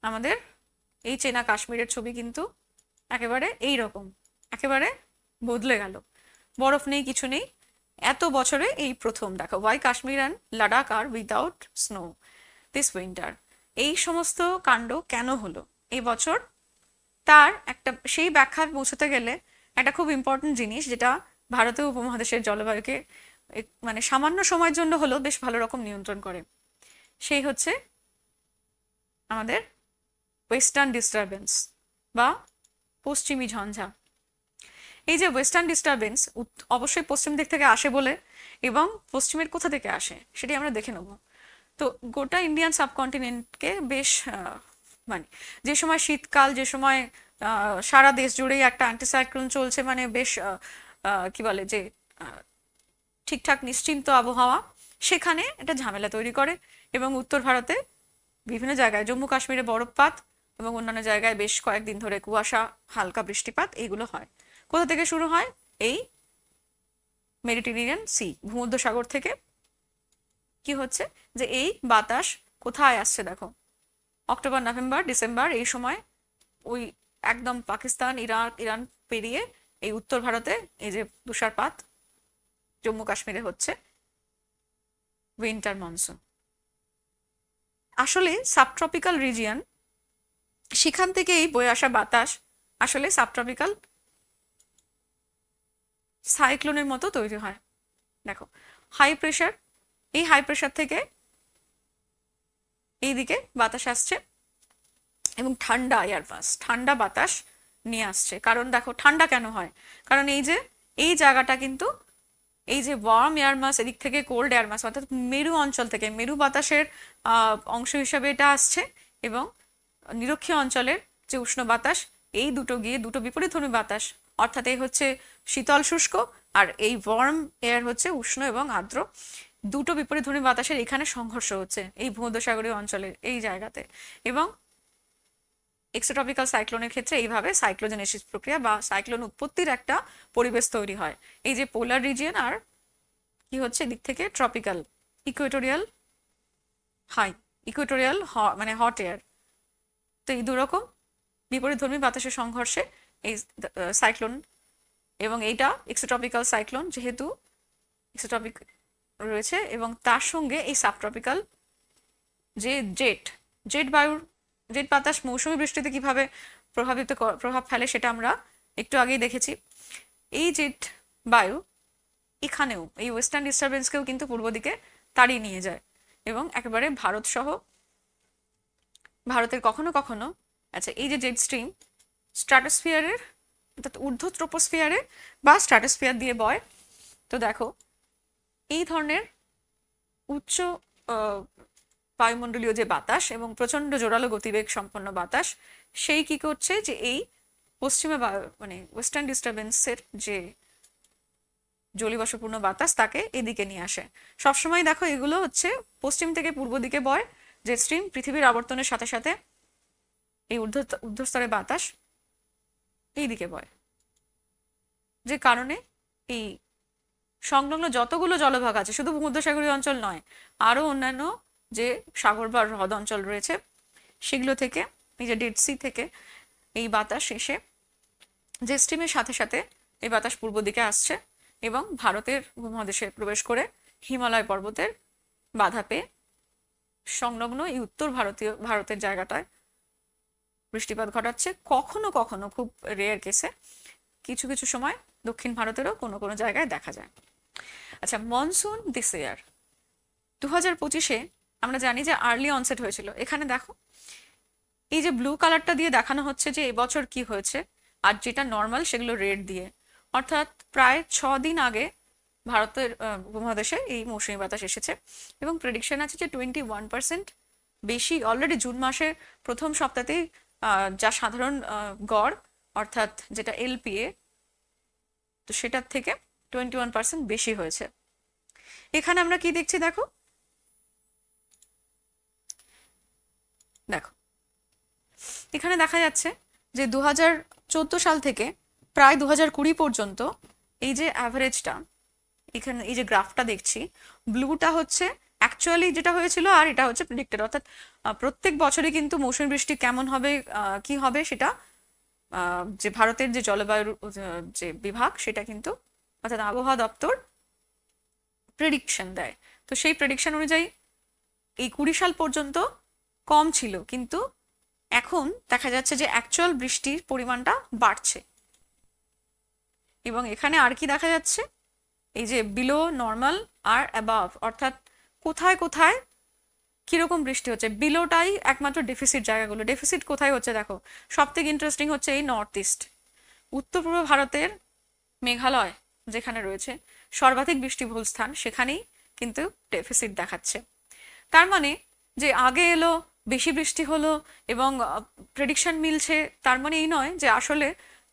[SPEAKER 1] আমাদের এই চেনা কাশ্মীরের ছবি কিন্তু একেবারে এই রকম, একেবারে বদলে গেল, বরফ নেই, কিছু নেই। এত বছরে এই প্রথম দেখো, why Kashmir and Ladakh are without snow this winter. এই সমস্ত কাণ্ড কেন হলো এই বছর, তার একটা সেই ব্যাখ্যা পৌঁছতে গেলে একটা খুব ইম্পর্টেন্ট জিনিস, যেটা ভারতীয় উপমহাদেশের জলবায়ুকে মানে সামান্য সময়ের জন্য হলেও বেশ ভালো রকম নিয়ন্ত্রণ করে, সেই হচ্ছে আমাদের ওয়েস্টার্ন ডিস্টারবেন্স বা পশ্চিমী ঝঞ্ঝা। এই যে ওয়েস্টার্ন ডিস্টারবেন্স অবশ্যই পশ্চিম দিক থেকে আসে বলে, এবং পশ্চিমের কোথা থেকে আসে সেটি আমরা দেখে নেব। তো গোটা ইন্ডিয়ান সাবকন্টিনেন্টকে বেশ মানে যে সময় শীতকাল, যে সময় সারা দেশ জুড়েই একটা অ্যান্টিসাইক্লোন চলছে, মানে বেশ কি বলে যে ঠিকঠাক নিশ্চিন্ত আবহাওয়া, সেখানে একটা ঝামেলা তৈরি করে এবং উত্তর ভারতে বিভিন্ন জায়গায়, জম্মু কাশ্মীরে বরফপাত এবং অন্যান্য জায়গায় বেশ কয়েকদিন ধরে কুয়াশা, হালকা বৃষ্টিপাত এইগুলো হয়। কোথা থেকে শুরু হয়, এই মেডিটেরিয়ান সি, ভূমধ্যসাগর থেকে কি হচ্ছে যে এই বাতাস কোথায় আসছে দেখো, অক্টোবর, নভেম্বর, ডিসেম্বর এই সময় ওই একদম পাকিস্তান, ইরান পেরিয়ে এই উত্তর ভারতে এই যে তুষারপাত জম্মু কাশ্মীরে হচ্ছে উইন্টার মনসুন। আসলে সাবট্রপিক্যাল রিজিয়ন, সেখান থেকে এই বয়ে আসা বাতাস আসলে সাবট্রপিক্যাল সাইক্লোনের মতো তৈরি হয়। দেখো হাই প্রেশার, এই হাই প্রেশার থেকে এইদিকে বাতাস আসছে এবং ঠান্ডা এয়ার মাস, ঠান্ডা বাতাস নিয়ে আসছে। কারণ দেখো ঠান্ডা কেন হয়, কারণ এই যে এই জায়গাটা কিন্তু এই যে ওয়ার্ম এয়ার মাস, এদিক থেকে কোল্ড এয়ার মাস অর্থাৎ মেরু অঞ্চল থেকে মেরু বাতাসের অংশ হিসাবে এটা আসছে, এবং নিরক্ষীয় অঞ্চলের যে উষ্ণ বাতাস, এই দুটো গিয়ে দুটো বিপরীতধর্মী বাতাস, অর্থাৎ এই হচ্ছে শীতল শুষ্ক আর এই ওয়ার্ম এয়ার হচ্ছে উষ্ণ এবং আর্দ্র, দুটো বিপরীতধর্মী বাতাসের এখানে সংঘর্ষ হচ্ছে এই ভূমধ্যসাগরীয় অঞ্চলের এই জায়গাতে। এবং এক্সোট্রপিক্যাল সাইক্লোনের ক্ষেত্রে এইভাবে সাইক্লোজেনেসিস প্রক্রিয়া বা সাইক্লোন উৎপত্তির একটা পরিবেশ তৈরি হয়। এই যে পোলার রিজিয়ন আর কি হচ্ছে এদিক থেকে ট্রপিক্যাল ইকুয়েটোরিয়াল হাই, ইকুয়েটোরিয়াল মানে হট এয়ার, তো এই দুরকম বিপরীতধর্মী বাতাসের সংঘর্ষে এই সাইক্লোন, এবং এইটা এক্সোট্রপিক্যাল সাইক্লোন যেহেতু এক্সোট্রপিক রয়েছে, এবং তার সঙ্গে এই সাবট্রপিক্যাল যে জেট বায়ুর, জেট বাতাস মৌসুমী বৃষ্টিতে কিভাবে প্রভাব ফেলে সেটা আমরা একটু আগেই দেখেছি। এই জেট বায়ু এখানেও এই ওয়েস্টার্ন ডিস্টারবেন্সকেও কিন্তু পূর্ব দিকে তাড়িয়ে নিয়ে যায়, এবং একেবারে ভারত সহ ভারতের কখনো কখনো, আচ্ছা এই যে জেট স্ট্রিম স্ট্র্যাটোস্ফিয়ারের অর্থাৎ ঊর্ধ্ব ট্রোপোস্ফিয়ারে বা স্ট্র্যাটোস্ফিয়ার দিয়ে বয়। তো দেখো এই ধরনের উচ্চ বায়ুমণ্ডলীয় যে বাতাস এবং প্রচন্ড জোরালো গতিবেগ সম্পন্ন বাতাস, সেই কি করছে যে এই পশ্চিমে মানে ওয়েস্টার্ন ডিস্টারবেন্সের যে জলীয়বাষ্পপূর্ণ বাতাস তাকে এদিকে নিয়ে আসে। সবসময় দেখো এগুলো হচ্ছে পশ্চিম থেকে পূর্ব দিকে বয় জেট স্ট্রিম, পৃথিবীর আবর্তনের সাথে সাথে এই ঊর্ধ্বস্তরের বাতাস এই দিকে বয়, যে কারণে এই সংলগ্ন যতগুলো জলভাগ আছে, শুধু ভূমধ্যসাগরীয় অঞ্চল নয়, আরো অন্যান্য যে সাগর বা হ্রদ অঞ্চল রয়েছে সেগুলো থেকে এই যে ডেড সি থেকে এই বাতাস এসে যে স্ট্রিমের সাথে সাথে এই বাতাস পূর্ব দিকে আসছে এবং ভারতের উপমহাদেশে প্রবেশ করে হিমালয় পর্বতের বাধা পেয়ে সংলগ্ন এই উত্তর ভারতের জায়গাটায় বৃষ্টিপাত ঘটাচ্ছে। কখনো কখনো খুব রেয়ার কেসে কিছু কিছু সময় দক্ষিণ ভারতেরও কোনো কোনো জায়গায় দেখা যায়। আচ্ছা, মনসুন দিস ইয়ার 2025-এ আমরা জানি যে আর্লি অনসেট হয়েছিল। এখানে দেখো এই যে ব্লু কালারটা দিয়ে দেখানো হচ্ছে যে এবছর কি হয়েছে, আর যেটা নর্মাল সেগুলো রেড দিয়ে, অর্থাৎ প্রায় 6 দিন আগে ভারতের উপমহাদেশে এই মৌসুমী বাতাস এসেছে, এবং প্রেডিকশন আছে যে 21% বেশি অলরেডি জুন মাসের প্রথম সপ্তাহতেই যা সাধারণ গড় অর্থাৎ যেটা এলপিএ, তো সেটার থেকে 21% বেশি হয়েছে। এখানে আমরা কি দেখছি দেখো, এখানে দেখা যাচ্ছে যে 2014 সাল থেকে প্রায় 2020 পর্যন্ত এই যে অ্যাভারেজটা, এখানে এই যে গ্রাফটা দেখছি, ব্লুটা হচ্ছে অ্যাকচুয়ালি যেটা হয়েছিল আর এটা হচ্ছে প্রেডিক্টেড, অর্থাৎ প্রত্যেক বছরই কিন্তু মৌসুমী বৃষ্টি কেমন হবে কি হবে সেটা যে ভারতের যে জলবায়ুর যে বিভাগ সেটা কিন্তু অর্থাৎ আবহাওয়া দপ্তর প্রেডিকশন দেয়। তো সেই প্রেডিকশন অনুযায়ী এই 20 সাল পর্যন্ত কম ছিল, কিন্তু এখন দেখা যাচ্ছে যে অ্যাকচুয়াল বৃষ্টির পরিমাণটা বাড়ছে। এবং এখানে আর কি দেখা যাচ্ছে, এই যে বিলো নর্মাল আর অ্যাবাভ, অর্থাৎ কোথায় কোথায় কিরকম বৃষ্টি হচ্ছে। বিলোটাই একমাত্র ডেফিসিট জায়গাগুলো। ডেফিসিট কোথায় হচ্ছে দেখো, সব থেকে ইন্টারেস্টিং হচ্ছে এই নর্থ ইস্ট, উত্তর পূর্ব ভারতের মেঘালয় যেখানে রয়েছে সর্বাধিক বৃষ্টিবহুল স্থান, সেখানেই কিন্তু ডেফিসিট দেখাচ্ছে। তার মানে যে আগে এলো বেশি বৃষ্টি হলো এবং প্রেডিকশন মিলছে, তার মানে এই নয় যে আসলে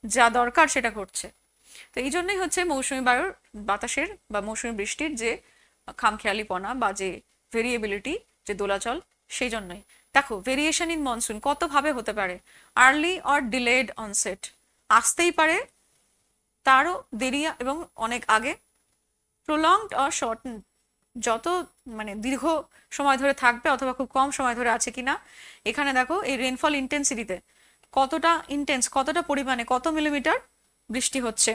[SPEAKER 1] যা দরকার সেটা ঘটছে। তো এই জন্যই হচ্ছে মৌসুমী বায়ুর বাতাসের বা মৌসুমী বৃষ্টির যে খামখেয়ালিপনা বা যে ভেরিয়েবিলিটি, যে দোলাচল, সেই জন্যই দেখো ভেরিয়েশন ইন মনসুন কতভাবে হতে পারে। আর্লি অর ডিলেড অনসেট, আসতেই পারে, তারও দেরি এবং অনেক আগে। প্রলংড অর শর্টেন যত মানে দীর্ঘ সময় ধরে থাকবে অথবা খুব কম সময় ধরে আছে কিনা। এখানে দেখো এই রেনফল ইন্টেন্সিটিতে কতটা ইন্টেন্স, কতটা পরিমাণে, কত মিলিমিটার বৃষ্টি হচ্ছে।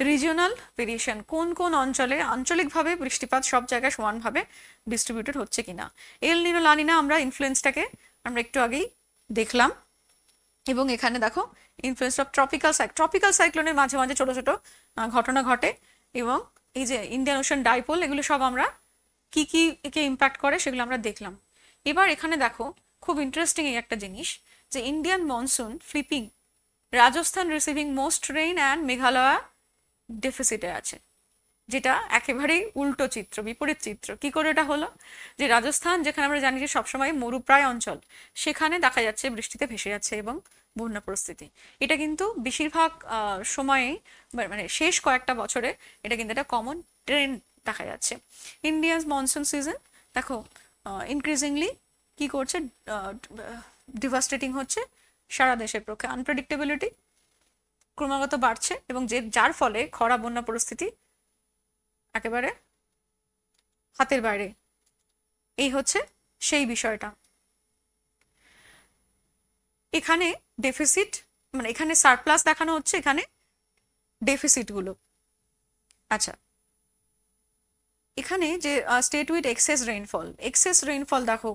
[SPEAKER 1] রিজিওনাল ভেরিয়েশন, কোন কোন অঞ্চলে আঞ্চলিকভাবে বৃষ্টিপাত সব জায়গায় সমানভাবে ডিস্ট্রিবিউটেড হচ্ছে কিনা। এল নিনো লা নিনা আমরা ইনফ্লুয়েন্সটাকে আমরা একটু আগেই দেখলাম। এবং এখানে দেখো ইনফ্লুয়েন্স অফ ট্রপিক্যাল সাইক্লোনের মাঝে মাঝে ছোট ছোট ঘটনা ঘটে। এবং এই যে ইন্ডিয়ান ওশান ডাইপোল, এগুলো সব আমরা কি কি একে ইম্প্যাক্ট করে সেগুলো আমরা দেখলাম। এবার এখানে দেখো খুব ইন্টারেস্টিং এই একটা জিনিস, যে Indian monsoon flipping, Rajasthan receiving most rain and Meghalaya ডেফিসিটে আছে, যেটা একেবারেই উল্টো চিত্র, বিপরীত চিত্র। কি করে এটা হলো, যে রাজস্থান যেখানে আমরা জানি যে সবসময় মরুপ্রায় অঞ্চল, সেখানে দেখা যাচ্ছে বৃষ্টিতে ভেসে যাচ্ছে এবং বন্যা পরিস্থিতি। এটা কিন্তু বেশিরভাগ সময়েই মানে শেষ কয়েকটা বছরে এটা কিন্তু একটা কমন ট্রেন্ড দেখা যাচ্ছে। ইন্ডিয়াস মনসুন সিজন দেখো ইনক্রিজিংলি কি করছে, ডিভাস্টেটিং হচ্ছে সারা দেশের পক্ষে। আনপ্রেডিক্টেবিলিটি ক্রমাগত বাড়ছে এবং যার ফলে খরা বন্যা পরিস্থিতি একেবারে হাতের বাইরে। এই হচ্ছে সেই বিষয়টা। এখানে ডেফিসিট মানে এখানে সারপ্লাস দেখানো হচ্ছে, এখানে ডেফিসিট গুলো। আচ্ছা, এখানে যে স্টেট উইথ এক্সেস রেইনফল দেখো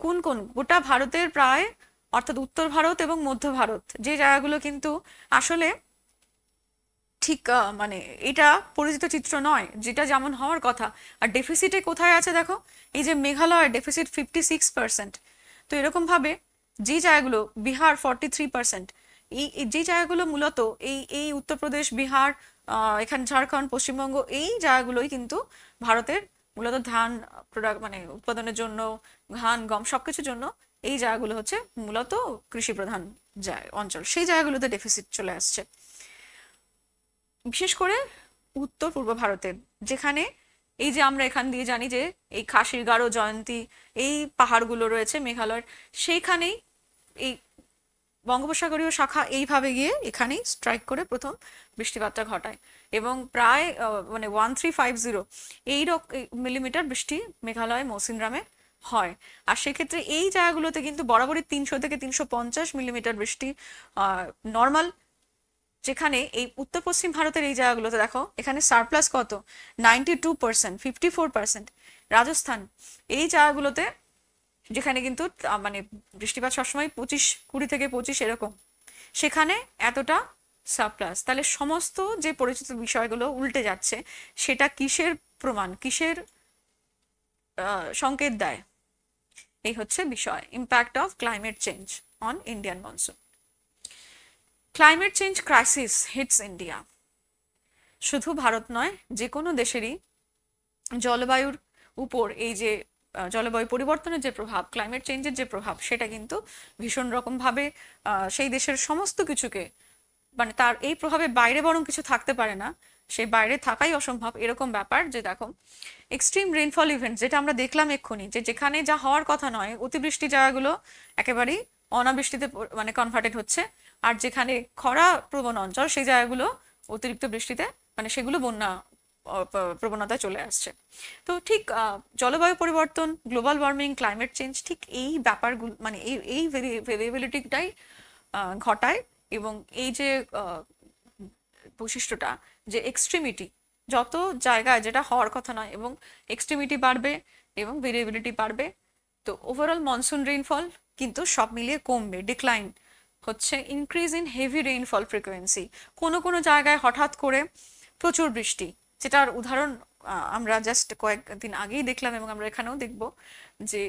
[SPEAKER 1] কোন কোন গোটা ভারতের প্রায়, অর্থাৎ উত্তর ভারত এবং মধ্য ভারত, যে জায়গাগুলো কিন্তু আসলে ঠিক মানে এটা পরিচিত চিত্র নয়, যেটা যেমন হওয়ার কথা। আর ডেফিসিটে কোথায় আছে দেখো, এই যে মেঘালয়ের ডেফিসিট 56%। তো এরকম ভাবে যে জায়গাগুলো, বিহার 43%, যে জায়গাগুলো মূলত এই উত্তরপ্রদেশ, বিহার, এখানে ঝাড়খণ্ড, পশ্চিমবঙ্গ, এই জায়গাগুলোই কিন্তু ভারতের মূলত ধান প্রোডাক্ট মানে উৎপাদনের জন্য, ধান গম সবকিছুর জন্য এই জায়গাগুলো হচ্ছে মূলত কৃষি প্রধান অঞ্চল। সেই জায়গাগুলোতে ডেফিসিট চলে আসছে, বিশেষ করে উত্তর পূর্ব ভারতের, যেখানে এই যে আমরা এখান দিয়ে জানি যে এই খাসির গারো, জয়ন্তী, এই পাহাড়গুলো রয়েছে মেঘালয়ের, সেইখানেই এই বঙ্গোপসাগরীয় শাখা এইভাবে গিয়ে এখানেই স্ট্রাইক করে প্রথম বৃষ্টিপাতটা ঘটায়। এবং প্রায় মানে 1350 এই মিলিমিটার বৃষ্টি মেঘালয় মৌসিনরামে হয়। আর সেক্ষেত্রে এই জায়গাগুলোতে কিন্তু বরাবরই 300 থেকে 350 মিলিমিটার বৃষ্টি নর্মাল। যেখানে এই উত্তর পশ্চিম ভারতের এই জায়গাগুলোতে দেখো এখানে সারপ্লাস কত, 92%, 54%। রাজস্থান এই জায়গাগুলোতে যেখানে কিন্তু মানে বৃষ্টিপাত সবসময় 20 থেকে 25 এরকম, সেখানে এতটা সারপ্লাস। তাহলে সমস্ত যে পরিচিত বিষয়গুলো উল্টে যাচ্ছে, সেটা কিসের প্রমাণ, কিসের সংকেত দেয়? এই হচ্ছে বিষয়, impact of climate change on Indian monsoon. Climate change crisis hits India. শুধু ভারত নয়, যে কোনো দেশেরই জলবায়ুর উপর এই যে জলবায়ু পরিবর্তনের যে প্রভাব, ক্লাইমেট চেঞ্জের যে প্রভাব, সেটা কিন্তু ভীষণ রকমভাবে সেই দেশের সমস্ত কিছুকে, মানে তার এই প্রভাবের বাইরে বরং কিছু থাকতে পারে না, সেই বাইরে থাকাই অসম্ভব এরকম ব্যাপার। যে দেখো এক্সট্রিম রেইনফল ইভেন্ট, যেটা আমরা দেখলাম এক্ষুনি, যে যেখানে যা হওয়ার কথা নয়, অতিবৃষ্টি জায়গাগুলো একেবারেই অনাবৃষ্টিতে মানে কনভার্টেড হচ্ছে। আর যেখানে খরা প্রবণ অঞ্চল, সেই জায়গাগুলো অতিরিক্ত বৃষ্টিতে মানে সেগুলো বন্যা প্রবণতায় চলে আসছে। তো ঠিক জলবায়ু পরিবর্তন, গ্লোবাল ওয়ার্মিং, ক্লাইমেট চেঞ্জ, ঠিক এই ব্যাপারগুলো মানে এই ভেরিয়েবিলিটিটাই ঘটায়। এবং এই যে বৈশিষ্ট্যটা, যে এক্সট্রিমিটি, যত জায়গায় যেটা হওয়ার কথা নয়, এবং এক্সট্রিমিটি বাড়বে এবং ভেরিয়েবিলিটি বাড়বে। তো ওভারঅল মনসুন রেইনফল কিন্তু সব মিলিয়ে কমবে, ডিক্লাইন হচ্ছে। Increase in heavy rainfall frequency, কোনো কোনো জায়গায় হঠাৎ করে প্রচুর বৃষ্টি, যেটার উদাহরণ আমরা জাস্ট কয়েকদিন আগেই দেখলাম এবং আমরা এখানেও দেখব, যে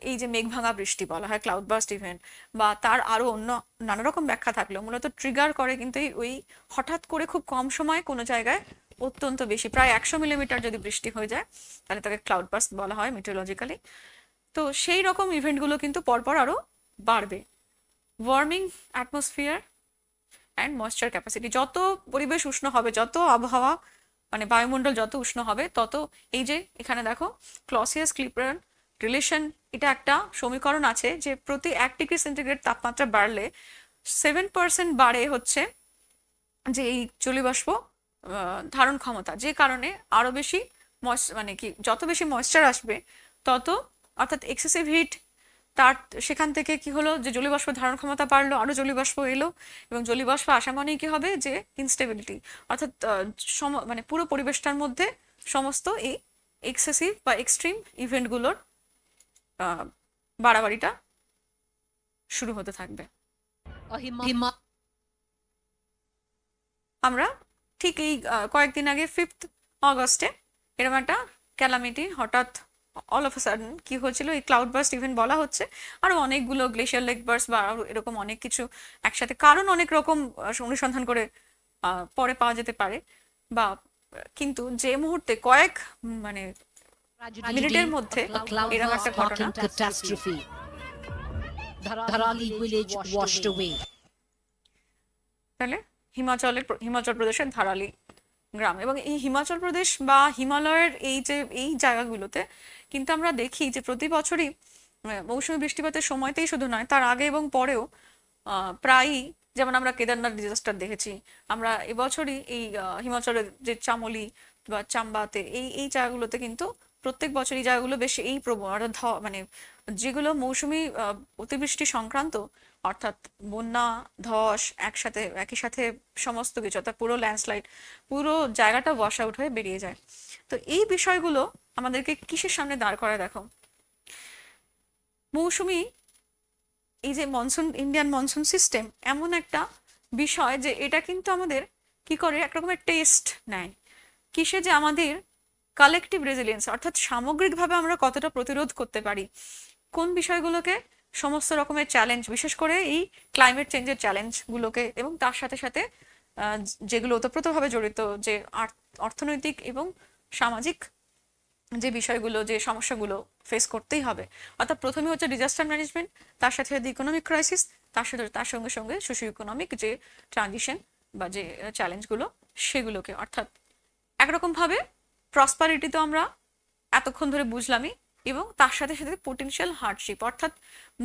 [SPEAKER 1] এই যে মেঘভাঙা বৃষ্টি বলা হয় ক্লাউড বার্স্ট ইভেন্ট, বা তার আরো অন্য নানা রকম ব্যাখ্যা থাকলেও মূলত ট্রিগার করে কিন্তু ওই হঠাৎ করে খুব কম সময়ে কোনো জায়গায় অত্যন্ত বেশি, প্রায় 100 মিলিমিটার যদি বৃষ্টি হয়ে যায়, তাহলে তাকে ক্লাউড বার্স্ট বলা হয় মেটিওরোলজিক্যালি। তো সেই রকম ইভেন্টগুলো কিন্তু পরপর আরো বাড়বে। Warming atmosphere and moisture capacity, যত পরিবেশ উষ্ণ হবে, যত আবহাওয়া মানে বায়ুমণ্ডল যত উষ্ণ হবে, তত এই যে এখানে দেখো ক্লসিয়াস ক্লিপরার রিলেশন, এটা একটা সমীকরণ আছে, যে প্রতি 1 ডিগ্রি সেন্টিগ্রেড তাপমাত্রা বাড়লে 7% বাড়ে হচ্ছে যে এই জলীয়বাষ্প ধারণ ক্ষমতা, যে কারণে আরো বেশি মানে কি যত বেশি ময়েশ্চার আসবে তত, অর্থাৎ এক্সেসিভ হিট, তার সেখান থেকে কি হলো যে জলীয়বাষ্প ধারণ ক্ষমতা বাড়লো, আরো জলীয়বাষ্প এলো, এবং জলীয়বাষ্প আসা মানেই কি হবে যে ইনস্টেবিলিটি, অর্থাৎ মানে পুরো পরিবেশটার মধ্যে সমস্ত এই এক্সেসিভ বা এক্সট্রিম ইভেন্টগুলোর বাড়াবাড়িটা শুরু হতে থাকবে। আমরা ঠিক এই কয়েকদিন আগে 5th অগস্টে এরকম একটা ক্যালামিটি হঠাৎ অল অফ আ সাডেন কি হয়েছিল, এই ক্লাউড বার্স্ট ইভেন্ট বলা হচ্ছে, আরো অনেকগুলো গ্লেশিয়ার লেক বার্স্ট বা আরো এরকম অনেক কিছু একসাথে, কারণ অনেক রকম অনুসন্ধান করে পরে পাওয়া যেতে পারে, বা কিন্তু যে মুহূর্তে কয়েক মানে মিনিটের মধ্যে এরকম একটা ঘটনা,
[SPEAKER 4] catastrophe. Dharali village washed away.
[SPEAKER 1] তাহলে হিমাচল প্রদেশের ধারালি গ্রাম, এবং এই হিমাচল প্রদেশ বা হিমালয়ের এই জায়গাগুলোতে কিন্তু আমরা দেখি যে প্রতি বছরই মৌসুমী বৃষ্টিপাতের সময়তেই শুধু নয়, তার আগে এবং পরেও প্রায়ই, যেমন আমরা কেদারনাথ ডিজাস্টার দেখেছি, আমরা এবছরই এই হিমাচলের যে চামোলি বা চাম্বাতে এই জায়গাগুলোতে কিন্তু প্রত্যেক বছর এই জায়গাগুলো বেশ এই মানে যেগুলো মৌসুমী অতিবৃষ্টি সংক্রান্ত, অর্থাৎ বন্যা, ধস একই সাথে সমস্ত কিছু, অর্থাৎ পুরো ল্যান্ডস্লাইড, পুরো জায়গাটা ওয়াশ আউট হয়ে বেরিয়ে যায়। তো এই বিষয়গুলো আমাদেরকে কিসের সামনে দাঁড় করায় দেখো, মৌসুমী এই যে ইন্ডিয়ান মনসুন সিস্টেম এমন একটা বিষয় যে এটা কিন্তু আমাদের কি করে একরকমের টেস্ট নেয়, কিসে যে আমাদের কালেকটিভ রেজিলিয়েন্স, অর্থাৎ সামগ্রিকভাবে আমরা কতটা প্রতিরোধ করতে পারি কোন বিষয়গুলোকে, সমস্ত রকমের চ্যালেঞ্জ, বিশেষ করে এই ক্লাইমেট চেঞ্জের চ্যালেঞ্জগুলোকে, এবং তার সাথে সাথে যেগুলো ওতপ্রোতভাবে জড়িত যে অর্থনৈতিক এবং সামাজিক যে বিষয়গুলো, যে সমস্যাগুলো ফেস করতেই হবে। অর্থাৎ প্রথমে হচ্ছে ডিজাস্টার ম্যানেজমেন্ট, তার সাথে সাথে ইকোনমিক ক্রাইসিস, তার সঙ্গে সঙ্গে সোশিও ইকোনমিক যে ট্রানজিশন বা যে চ্যালেঞ্জগুলো সেগুলোকে, অর্থাৎ একরকম ভাবে প্রসপারিটি তো আমরা এতক্ষণ ধরে বুঝলামই, এবং তার সাথে সাথে পোটেনশিয়াল হার্ডশিপ, অর্থাৎ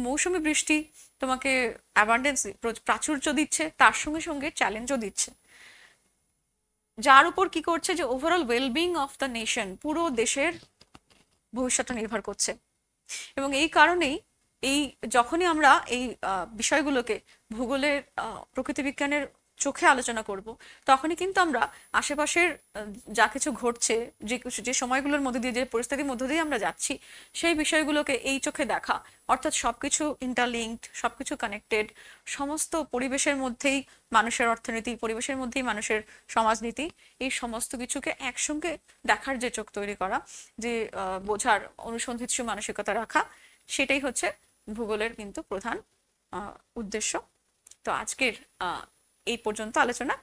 [SPEAKER 1] মৌসুমী বৃষ্টি তোমাকে অ্যাবান্ডেন্স, প্রাচুর্য দিচ্ছে, তার সঙ্গে সঙ্গে চ্যালেঞ্জও দিচ্ছে, যার উপর কি করছে যে overall wellbeing of the nation, পুরো দেশের ভবিষ্যৎটা নির্ভর করছে। এবং এই কারণেই যখনই আমরা এই বিষয়গুলোকে ভূগোলের, প্রকৃতি বিজ্ঞানের চোখে আলোচনা করব, তখনই কিন্তু আমরা আশেপাশের যা কিছু ঘটছে, যে সময়গুলোর মধ্যে দিয়ে, যে পরিস্থিতির মধ্যে দিয়ে আমরা যাচ্ছি, সেই বিষয়গুলোকে এই চোখে দেখা, অর্থাৎ সবকিছু ইন্টারলিঙ্কড, সবকিছু কানেক্টেড, সমস্ত পরিবেশের মধ্যেই মানুষের অর্থনীতি, পরিবেশের মধ্যেই মানুষের সমাজনীতি, এই সমস্ত কিছুকে একসঙ্গে দেখার যে চোখ তৈরি করা, যে বোঝার অনুসন্ধিৎসু মানসিকতা রাখা, সেটাই হচ্ছে ভূগোলের কিন্তু প্রধান উদ্দেশ্য। তো আজকের এই পর্যন্ত আলোচনা।